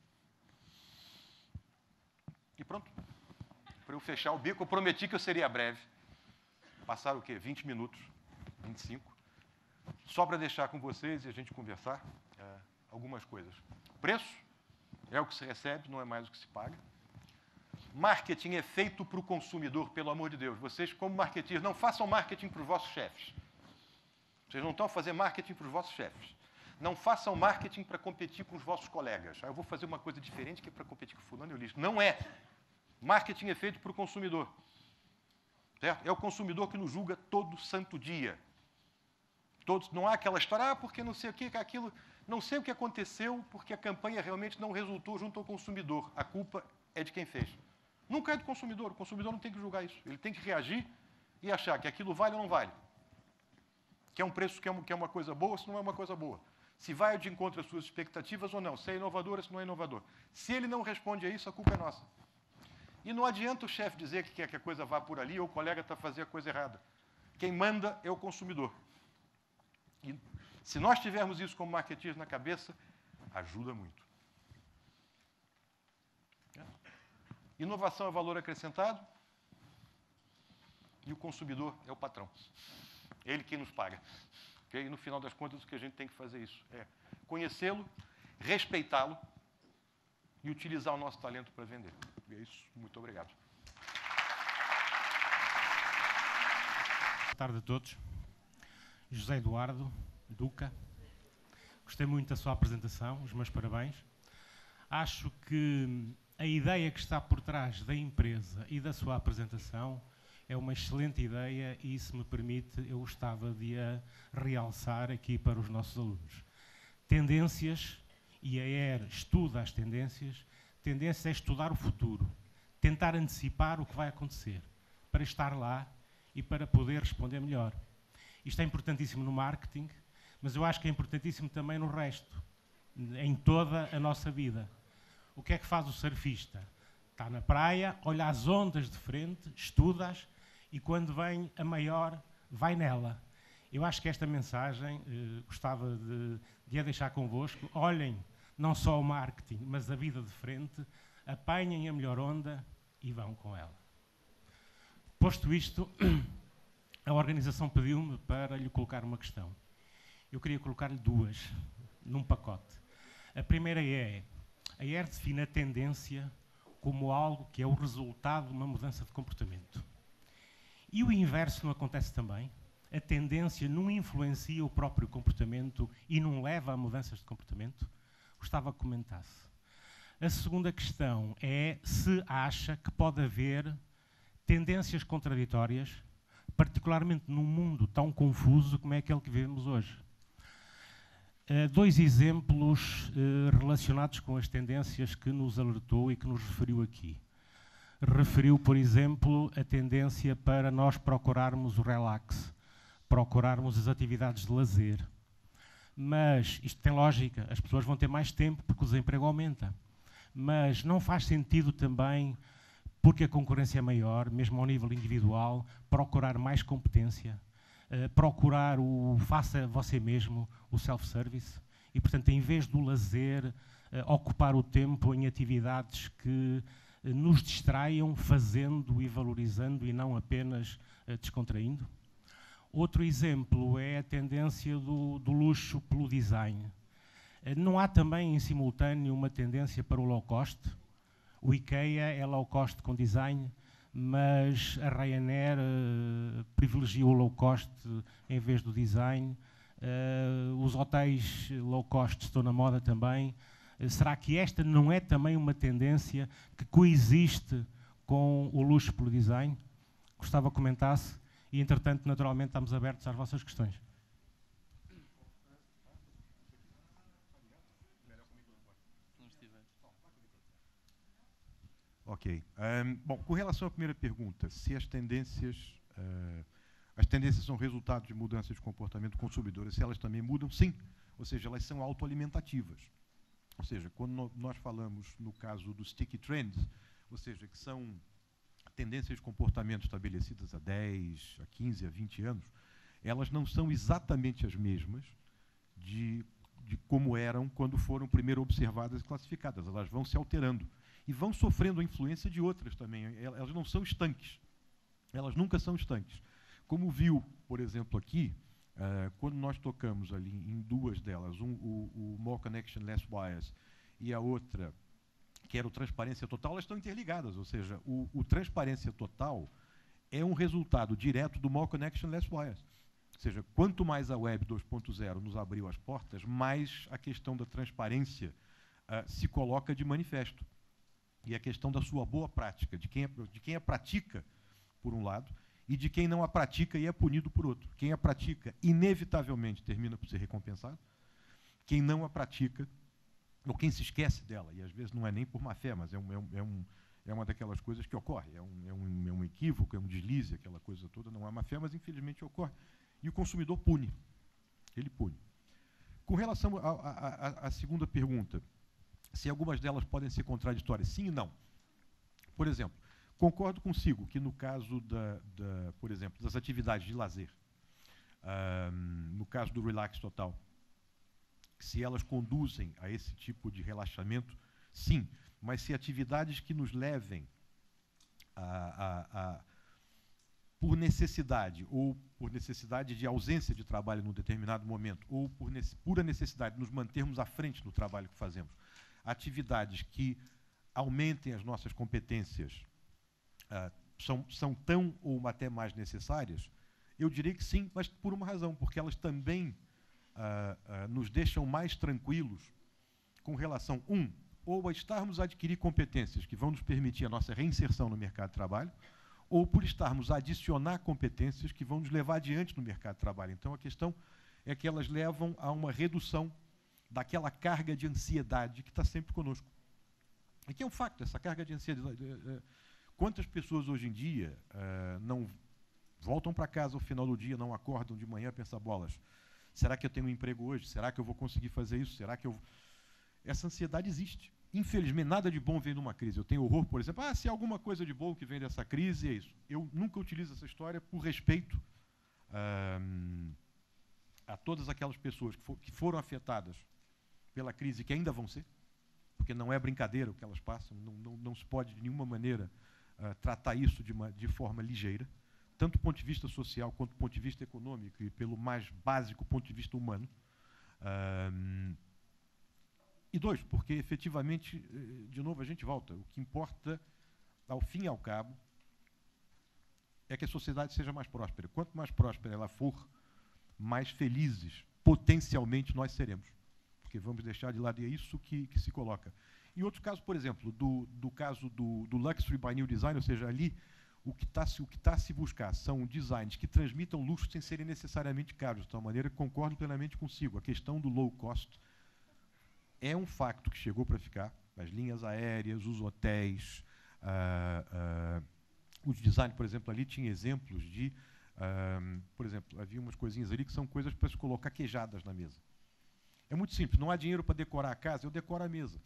[SPEAKER 4] E pronto. Para eu fechar o bico, eu prometi que eu seria breve. Passaram o quê? 20 minutos, 25. Só para deixar com vocês e a gente conversar algumas coisas. Preço é o que se recebe, não é mais o que se paga. Marketing é feito para o consumidor, pelo amor de Deus. Vocês, como marketeers, não façam marketing para os vossos chefes. Vocês não estão a fazer marketing para os vossos chefes. Não façam marketing para competir com os vossos colegas. Eu vou fazer uma coisa diferente que é para competir com fulano e o lixo. Não é. Marketing é feito para o consumidor. Certo? É o consumidor que nos julga todo santo dia. Todos, não há aquela história, porque não sei o que, aquilo, não sei o que aconteceu, porque a campanha realmente não resultou junto ao consumidor. A culpa é de quem fez. Nunca é do consumidor. O consumidor não tem que julgar isso. Ele tem que reagir e achar que aquilo vale ou não vale. Que é um preço que é uma coisa boa, se não é uma coisa boa. Se vai de encontro às suas expectativas ou não. Se é inovador ou se não é inovador. Se ele não responde a isso, a culpa é nossa. E não adianta o chefe dizer que quer que a coisa vá por ali ou o colega está fazendo a coisa errada. Quem manda é o consumidor. E se nós tivermos isso como marketeers na cabeça, ajuda muito. Inovação é valor acrescentado e o consumidor é o patrão. É ele quem nos paga. Okay? E no final das contas, o que a gente tem que fazer isso é conhecê-lo, respeitá-lo e utilizar o nosso talento para vender. E é isso. Muito obrigado.
[SPEAKER 5] Boa tarde a todos. José Eduardo Duca. Gostei muito da sua apresentação, os meus parabéns. Acho que a ideia que está por trás da empresa e da sua apresentação é uma excelente ideia e, se me permite, eu gostava de a realçar aqui para os nossos alunos. Tendências, e a ER estuda as tendências. Tendência é estudar o futuro, tentar antecipar o que vai acontecer, para estar lá e para poder responder melhor. Isto é importantíssimo no marketing, mas eu acho que é importantíssimo também no resto, em toda a nossa vida. O que é que faz o surfista? Está na praia, olha as ondas de frente, estuda-as e quando vem a maior, vai nela. Eu acho que esta mensagem gostava de a deixar convosco. Olhem não só o marketing, mas a vida de frente, apanhem a melhor onda e vão com ela. Posto isto, a organização pediu-me para lhe colocar uma questão. Eu queria colocar-lhe duas, num pacote. A primeira é, a ER define a tendência como algo que é o resultado de uma mudança de comportamento. E o inverso não acontece também? A tendência não influencia o próprio comportamento e não leva a mudanças de comportamento? Gostava que comentasse. A segunda questão é se acha que pode haver tendências contraditórias, particularmente num mundo tão confuso como é aquele que vivemos hoje. Dois exemplos relacionados com as tendências que nos alertou e que nos referiu aqui. Referiu, por exemplo, a tendência para nós procurarmos o relax, procurarmos as atividades de lazer. Mas isto tem lógica, as pessoas vão ter mais tempo porque o desemprego aumenta. Mas não faz sentido também, porque a concorrência é maior, mesmo ao nível individual, procurar mais competência, procurar o faça você mesmo, o self-service, e, portanto, em vez do lazer, ocupar o tempo em atividades que nos distraiam, fazendo e valorizando e não apenas descontraindo. Outro exemplo é a tendência do luxo pelo design. Não há também, em simultâneo, uma tendência para o low cost? O IKEA é low cost com design, mas a Ryanair privilegia o low cost em vez do design. Os hotéis low cost estão na moda também. Será que esta não é também uma tendência que coexiste com o luxo pelo design? Gostava que comentasse e, entretanto, naturalmente, estamos abertos às vossas questões.
[SPEAKER 4] Ok. Bom, com relação à primeira pergunta, se as tendências são resultado de mudanças de comportamento do consumidor, se elas também mudam, sim. Ou seja, elas são autoalimentativas. Ou seja, quando nós falamos no caso dos sticky trends, ou seja, que são tendências de comportamento estabelecidas há 10, a 15, a 20 anos, elas não são exatamente as mesmas de como eram quando foram primeiro observadas e classificadas. Elas vão se alterando e vão sofrendo a influência de outras também. Elas não são estanques. Elas nunca são estanques. Como viu, por exemplo, aqui, quando nós tocamos ali em duas delas, o More Connection, Less Bias, e a outra, quer o transparência total, elas estão interligadas. Ou seja, o transparência total é um resultado direto do more connection, less bias. Ou seja, quanto mais a Web 2.0 nos abriu as portas, mais a questão da transparência se coloca de manifesto. E a questão da sua boa prática, de quem a pratica, por um lado, e de quem não a pratica e é punido por outro. Quem a pratica, inevitavelmente, termina por ser recompensado. Quem não a pratica, ou quem se esquece dela, e às vezes não é nem por má fé, mas é uma daquelas coisas que ocorre. É um equívoco, é um deslize, aquela coisa toda, não é má fé, mas infelizmente ocorre. E o consumidor pune. Ele pune. Com relação à segunda pergunta, se algumas delas podem ser contraditórias, sim e não. Por exemplo, concordo consigo que no caso, por exemplo, das atividades de lazer, no caso do relax total, se elas conduzem a esse tipo de relaxamento, sim, mas se atividades que nos levem por necessidade, ou por necessidade de ausência de trabalho num determinado momento, ou por pura necessidade de nos mantermos à frente no trabalho que fazemos, atividades que aumentem as nossas competências são tão ou até mais necessárias, eu diria que sim, mas por uma razão, porque elas também nos deixam mais tranquilos com relação, ou a estarmos a adquirir competências que vão nos permitir a nossa reinserção no mercado de trabalho, ou por estarmos a adicionar competências que vão nos levar adiante no mercado de trabalho. Então, a questão é que elas levam a uma redução daquela carga de ansiedade que está sempre conosco. E que é um facto, essa carga de ansiedade. Quantas pessoas hoje em dia não voltam para casa ao final do dia, não acordam de manhã, pensam, bolas, será que eu tenho um emprego hoje? Será que eu vou conseguir fazer isso? Será que eu... Essa ansiedade existe. Infelizmente, nada de bom vem de uma crise. Eu tenho horror, por exemplo, se há alguma coisa de bom que vem dessa crise, é isso. Eu nunca utilizo essa história por respeito a todas aquelas pessoas que foram afetadas pela crise, que ainda vão ser, porque não é brincadeira o que elas passam, não se pode de nenhuma maneira tratar isso de forma ligeira, tanto do ponto de vista social quanto do ponto de vista econômico e pelo mais básico ponto de vista humano. E dois, porque efetivamente, de novo, a gente volta. O que importa, ao fim e ao cabo, é que a sociedade seja mais próspera. Quanto mais próspera ela for, mais felizes, potencialmente, nós seremos. Porque vamos deixar de lado, e é isso que se coloca. Em outro caso, por exemplo, do caso do Luxury by New Design, ou seja, ali o que está a se buscar são designs que transmitam luxo sem serem necessariamente caros. De tal maneira que concordo plenamente consigo. A questão do low cost é um facto que chegou para ficar. As linhas aéreas, os hotéis, o design, por exemplo, ali tinha exemplos de... por exemplo, havia umas coisinhas ali que são coisas para se colocar queijadas na mesa. É muito simples, não há dinheiro para decorar a casa, eu decoro a mesa.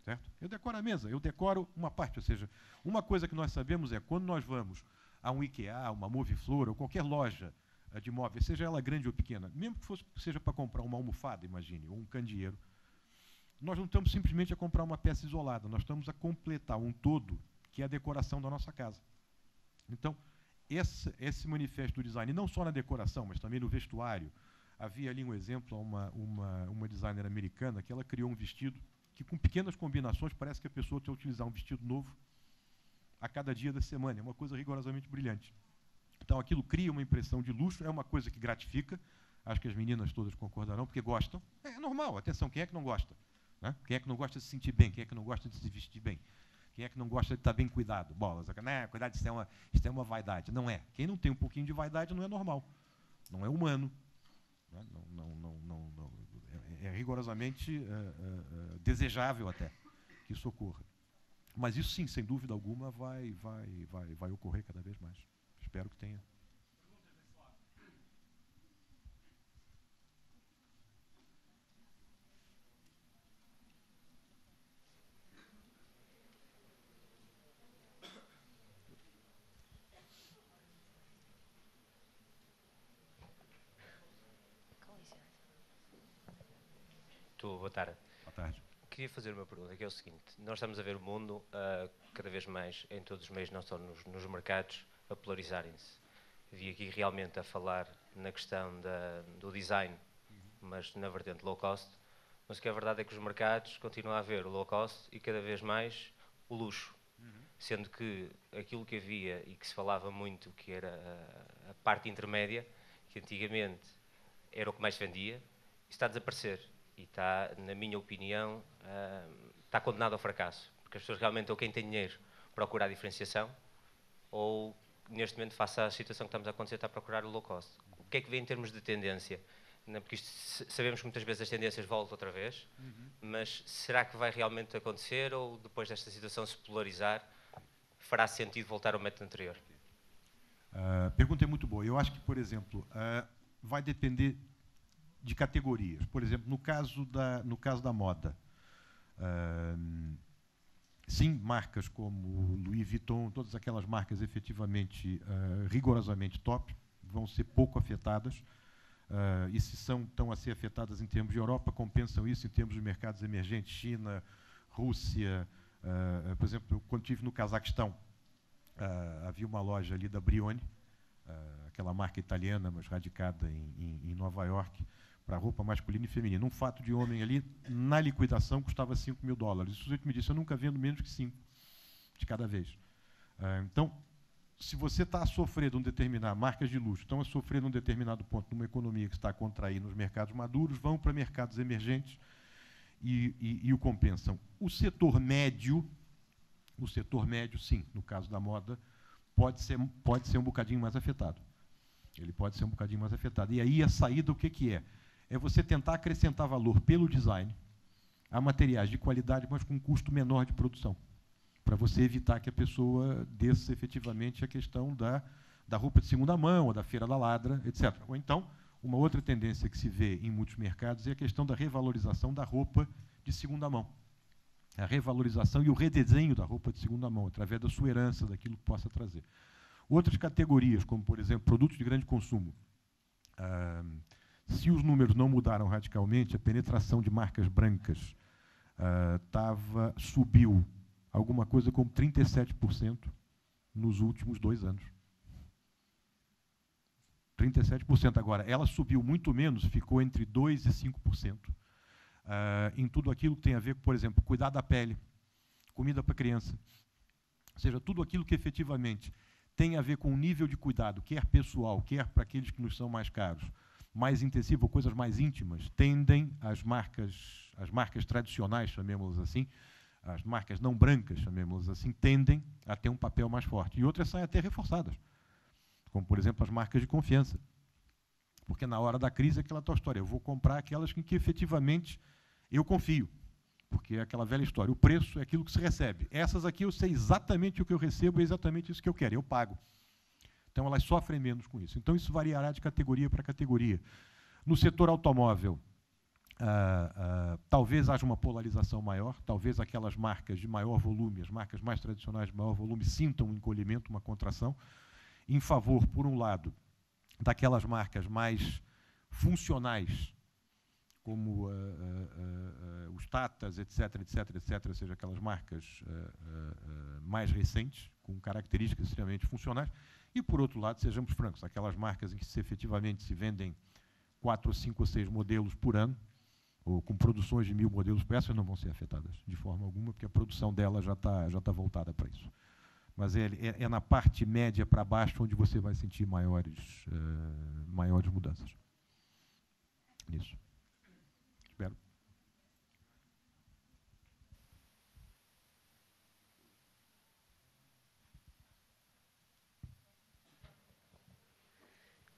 [SPEAKER 4] Certo? Eu decoro a mesa, eu decoro uma parte. Ou seja, uma coisa que nós sabemos é quando nós vamos a um IKEA, uma Moviflor, ou qualquer loja de móveis, seja ela grande ou pequena, mesmo que seja para comprar uma almofada, imagine, ou um candeeiro, nós não estamos simplesmente a comprar uma peça isolada, nós estamos a completar um todo, que é a decoração da nossa casa. Então, esse manifesto do design, não só na decoração, mas também no vestuário. Havia ali um exemplo, uma designer americana, que ela criou um vestido que, com pequenas combinações, parece que a pessoa tem que utilizar um vestido novo a cada dia da semana. É uma coisa rigorosamente brilhante. Então, aquilo cria uma impressão de luxo, é uma coisa que gratifica. Acho que as meninas todas concordarão, porque gostam. É normal, atenção, quem é que não gosta? Né? Quem é que não gosta de se sentir bem? Quem é que não gosta de se vestir bem? Quem é que não gosta de estar bem cuidado? Bolas, cuidado, isso é uma vaidade. Não é. Quem não tem um pouquinho de vaidade não é normal. Não é humano. É rigorosamente desejável até que isso ocorra. Mas isso sim, sem dúvida alguma, vai ocorrer cada vez mais. Espero que tenha.
[SPEAKER 6] Boa tarde.
[SPEAKER 4] Boa tarde.
[SPEAKER 6] Queria fazer uma pergunta, que é o seguinte. Nós estamos a ver o mundo, cada vez mais, em todos os meios, não só nos mercados, a polarizarem-se. Vi aqui realmente a falar na questão do design, mas na vertente low cost. Mas o que é verdade é que os mercados continuam a ver o low cost e cada vez mais o luxo. Sendo que aquilo que havia e que se falava muito, que era a parte intermédia, que antigamente era o que mais vendia, está a desaparecer. E está, na minha opinião, está condenado ao fracasso. Porque as pessoas realmente, ou quem tem dinheiro, procura a diferenciação, ou, neste momento, face à situação que estamos a acontecer, está a procurar o low cost. O que é que vê em termos de tendência? Porque sabemos que muitas vezes as tendências voltam outra vez, mas será que vai realmente acontecer, ou depois desta situação se polarizar, fará sentido voltar ao método anterior?
[SPEAKER 4] A pergunta é muito boa. Eu acho que, por exemplo, vai depender de categorias. Por exemplo, no caso da moda, sim, marcas como Louis Vuitton, todas aquelas marcas efetivamente rigorosamente top, vão ser pouco afetadas. E se estão a ser afetadas em termos de Europa, compensam isso em termos de mercados emergentes, China, Rússia. Por exemplo, quando estive no Cazaquistão, havia uma loja ali da Brioni, aquela marca italiana, mas radicada em Nova York, para roupa masculina e feminina. Um fato de homem ali, na liquidação, custava $5.000. E o sujeito me disse, eu nunca vendo menos que 5 de cada vez. Então, se você está a sofrer de um determinado, marcas de luxo, estão a sofrer de um determinado ponto numa economia que está a contrair nos mercados maduros, vão para mercados emergentes e o compensam. O setor médio, sim, no caso da moda, pode ser um bocadinho mais afetado. Ele pode ser um bocadinho mais afetado. E aí a saída, o que é? É você tentar acrescentar valor pelo design a materiais de qualidade, mas com um custo menor de produção, para você evitar que a pessoa desça efetivamente a questão da roupa de segunda mão, ou da feira da ladra, etc. Ou então, uma outra tendência que se vê em muitos mercados é a questão da revalorização da roupa de segunda mão. A revalorização e o redesenho da roupa de segunda mão, através da sua herança, daquilo que possa trazer. Outras categorias, como, por exemplo, produtos de grande consumo. Se os números não mudaram radicalmente, a penetração de marcas brancas subiu alguma coisa como 37% nos últimos 2 anos. 37%. Agora, ela subiu muito menos, ficou entre 2% e 5%. Em tudo aquilo que tem a ver com, por exemplo, cuidar da pele, comida para criança. Ou seja, tudo aquilo que efetivamente tem a ver com o nível de cuidado, quer pessoal, quer para aqueles que nos são mais caros, mais intensivo, ou coisas mais íntimas, tendem as marcas tradicionais, chamemos-las assim, as marcas não brancas, chamemos-las assim, tendem a ter um papel mais forte. E outras saem até reforçadas, como, por exemplo, as marcas de confiança. Porque na hora da crise é aquela tua história. Eu vou comprar aquelas em que efetivamente eu confio. Porque é aquela velha história. O preço é aquilo que se recebe. Essas aqui eu sei exatamente o que eu recebo, é exatamente isso que eu quero. Eu pago. Então elas sofrem menos com isso. Então isso variará de categoria para categoria. No setor automóvel, talvez haja uma polarização maior, talvez aquelas marcas de maior volume, as marcas mais tradicionais de maior volume, sintam um encolhimento, uma contração, em favor, por um lado, daquelas marcas mais funcionais, como os Tatas, etc., ou seja, aquelas marcas mais recentes, com características extremamente funcionais, e, por outro lado, sejamos francos, aquelas marcas em que efetivamente se vendem 4, 5 ou 6 modelos por ano, ou com produções de 1000 modelos por essas não vão ser afetadas de forma alguma, porque a produção delas já tá voltada para isso. Mas é na parte média para baixo onde você vai sentir maiores mudanças. Nisso. Espero.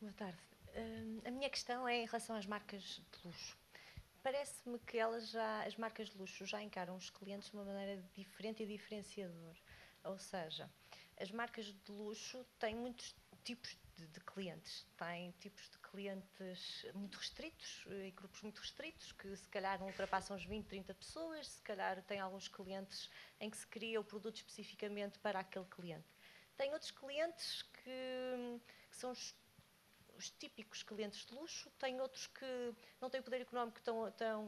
[SPEAKER 7] Boa tarde. A minha questão é em relação às marcas de luxo. Parece-me que as marcas de luxo já encaram os clientes de uma maneira diferente e diferenciadora. Ou seja, as marcas de luxo têm muitos tipos de clientes. Têm tipos de clientes muito restritos e grupos muito restritos, que se calhar não ultrapassam os 20, 30 pessoas, se calhar tem alguns clientes em que se cria o produto especificamente para aquele cliente. Tem outros clientes que são os típicos clientes de luxo, tem outros que não têm o poder económico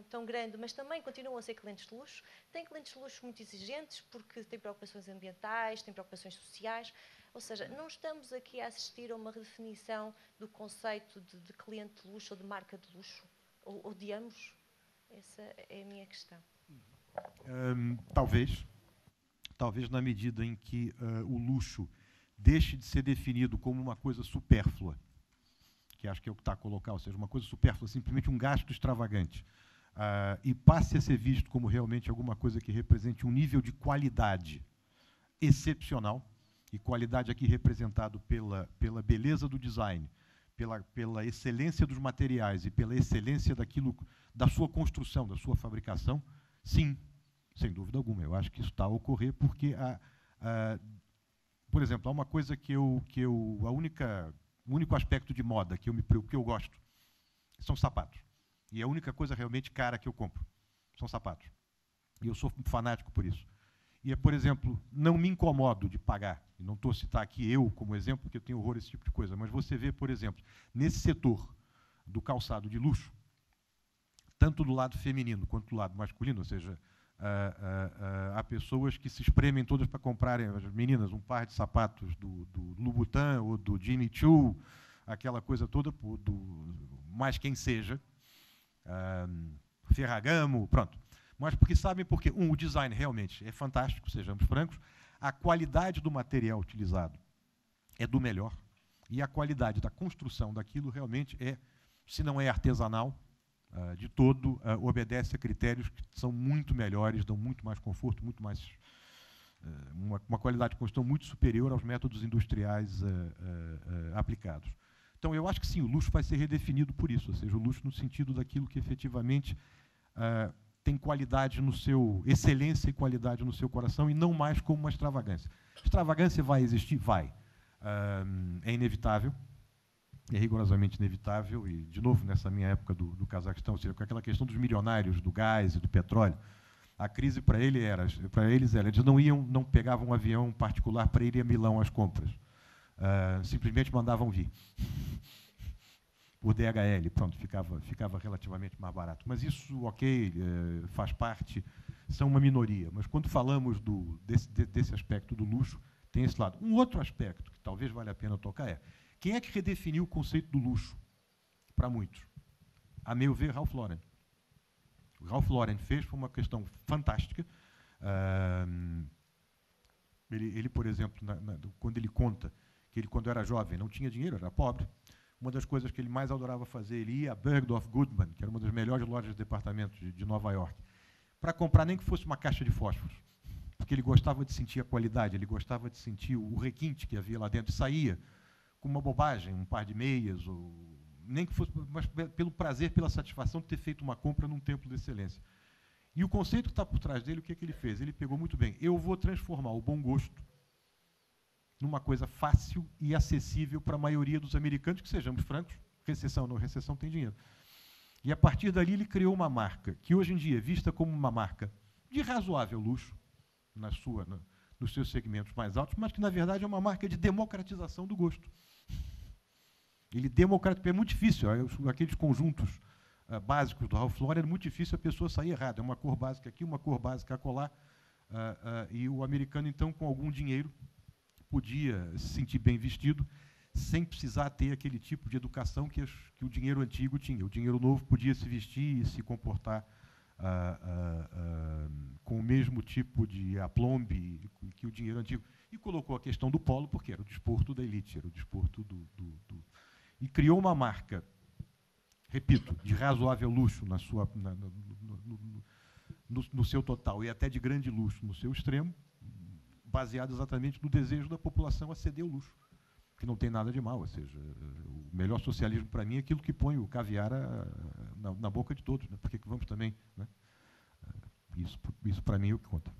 [SPEAKER 7] tão grande, mas também continuam a ser clientes de luxo. Tem clientes de luxo muito exigentes, porque têm preocupações ambientais, têm preocupações sociais. Ou seja, não estamos aqui a assistir a uma redefinição do conceito de cliente de luxo ou de marca de luxo, ou de ambos. Essa é a minha questão.
[SPEAKER 4] Talvez na medida em que o luxo deixe de ser definido como uma coisa supérflua, que acho que é o que está a colocar, ou seja, uma coisa supérflua, simplesmente um gasto extravagante, e passe a ser visto como realmente alguma coisa que represente um nível de qualidade excepcional, e qualidade aqui representado pela beleza do design, pela excelência dos materiais e pela excelência da sua construção, da sua fabricação, sim, sem dúvida alguma. Eu acho que isso está a ocorrer porque, por exemplo, há uma coisa o único aspecto de moda que eu gosto são sapatos. E a única coisa realmente cara que eu compro são sapatos. E eu sou fanático por isso. E, por exemplo, não me incomodo de pagar. E não estou a citar aqui eu como exemplo, porque eu tenho horror a esse tipo de coisa. Mas você vê, por exemplo, nesse setor do calçado de luxo, tanto do lado feminino quanto do lado masculino, ou seja, há pessoas que se espremem todas para comprarem, as meninas, um par de sapatos do Louboutin ou do Jimmy Choo, aquela coisa toda, mais quem seja, Ferragamo, pronto. Mas porque sabem porque, o design realmente é fantástico, sejamos francos, a qualidade do material utilizado é do melhor, e a qualidade da construção daquilo realmente se não é artesanal, de todo, obedece a critérios que são muito melhores, dão muito mais conforto, muito mais uma qualidade de construção muito superior aos métodos industriais aplicados. Então, eu acho que sim, o luxo vai ser redefinido por isso, ou seja, o luxo no sentido daquilo que efetivamente tem qualidade no seu, excelência e qualidade no seu coração, e não mais como uma extravagância. Extravagância vai existir? Vai. É inevitável, é rigorosamente inevitável, e, de novo, nessa minha época do Cazaquistão, ou seja, com aquela questão dos milionários, do gás e do petróleo, a crise para eles era, eles não pegavam um avião particular para ir a Milão às compras, simplesmente mandavam vir. O DHL, pronto, ficava relativamente mais barato. Mas isso, ok, faz parte, são uma minoria. Mas quando falamos desse aspecto do luxo, tem esse lado. Um outro aspecto que talvez valha a pena tocar quem é que redefiniu o conceito do luxo para muitos? A meu ver, Ralph Lauren. O Ralph Lauren foi uma questão fantástica. Ele, por exemplo, quando ele conta que ele, quando era jovem, não tinha dinheiro, era pobre, uma das coisas que ele mais adorava fazer, ele ia a Bergdorf Goodman, que era uma das melhores lojas de departamentos de Nova York, para comprar nem que fosse uma caixa de fósforos, porque ele gostava de sentir a qualidade, ele gostava de sentir o requinte que havia lá dentro, e saía com uma bobagem, um par de meias, ou nem que fosse, mas pelo prazer, pela satisfação de ter feito uma compra num templo de excelência. E o conceito que está por trás dele, o que ele fez? Ele pegou muito bem, eu vou transformar o bom gosto numa coisa fácil e acessível para a maioria dos americanos, que, sejamos francos, recessão ou não recessão, tem dinheiro. E, a partir dali, ele criou uma marca que, hoje em dia, é vista como uma marca de razoável luxo, nos seus segmentos mais altos, mas que, na verdade, é uma marca de democratização do gosto. Ele democratizou, é muito difícil, aqueles conjuntos básicos do Ralph Lauren, é muito difícil a pessoa sair errada. É uma cor básica aqui, uma cor básica acolá, e o americano, então, com algum dinheiro, podia se sentir bem vestido, sem precisar ter aquele tipo de educação que o dinheiro antigo tinha. O dinheiro novo podia se vestir e se comportar com o mesmo tipo de aplombe que o dinheiro antigo. E colocou a questão do polo, porque era o desporto da elite, era o desporto e criou uma marca, repito, de razoável luxo no seu total, e até de grande luxo no seu extremo, baseado exatamente no desejo da população a ceder o luxo, que não tem nada de mal. Ou seja, o melhor socialismo para mim é aquilo que põe o caviar na boca de todos, né? Por que vamos também, né? Isso para mim é o que conta.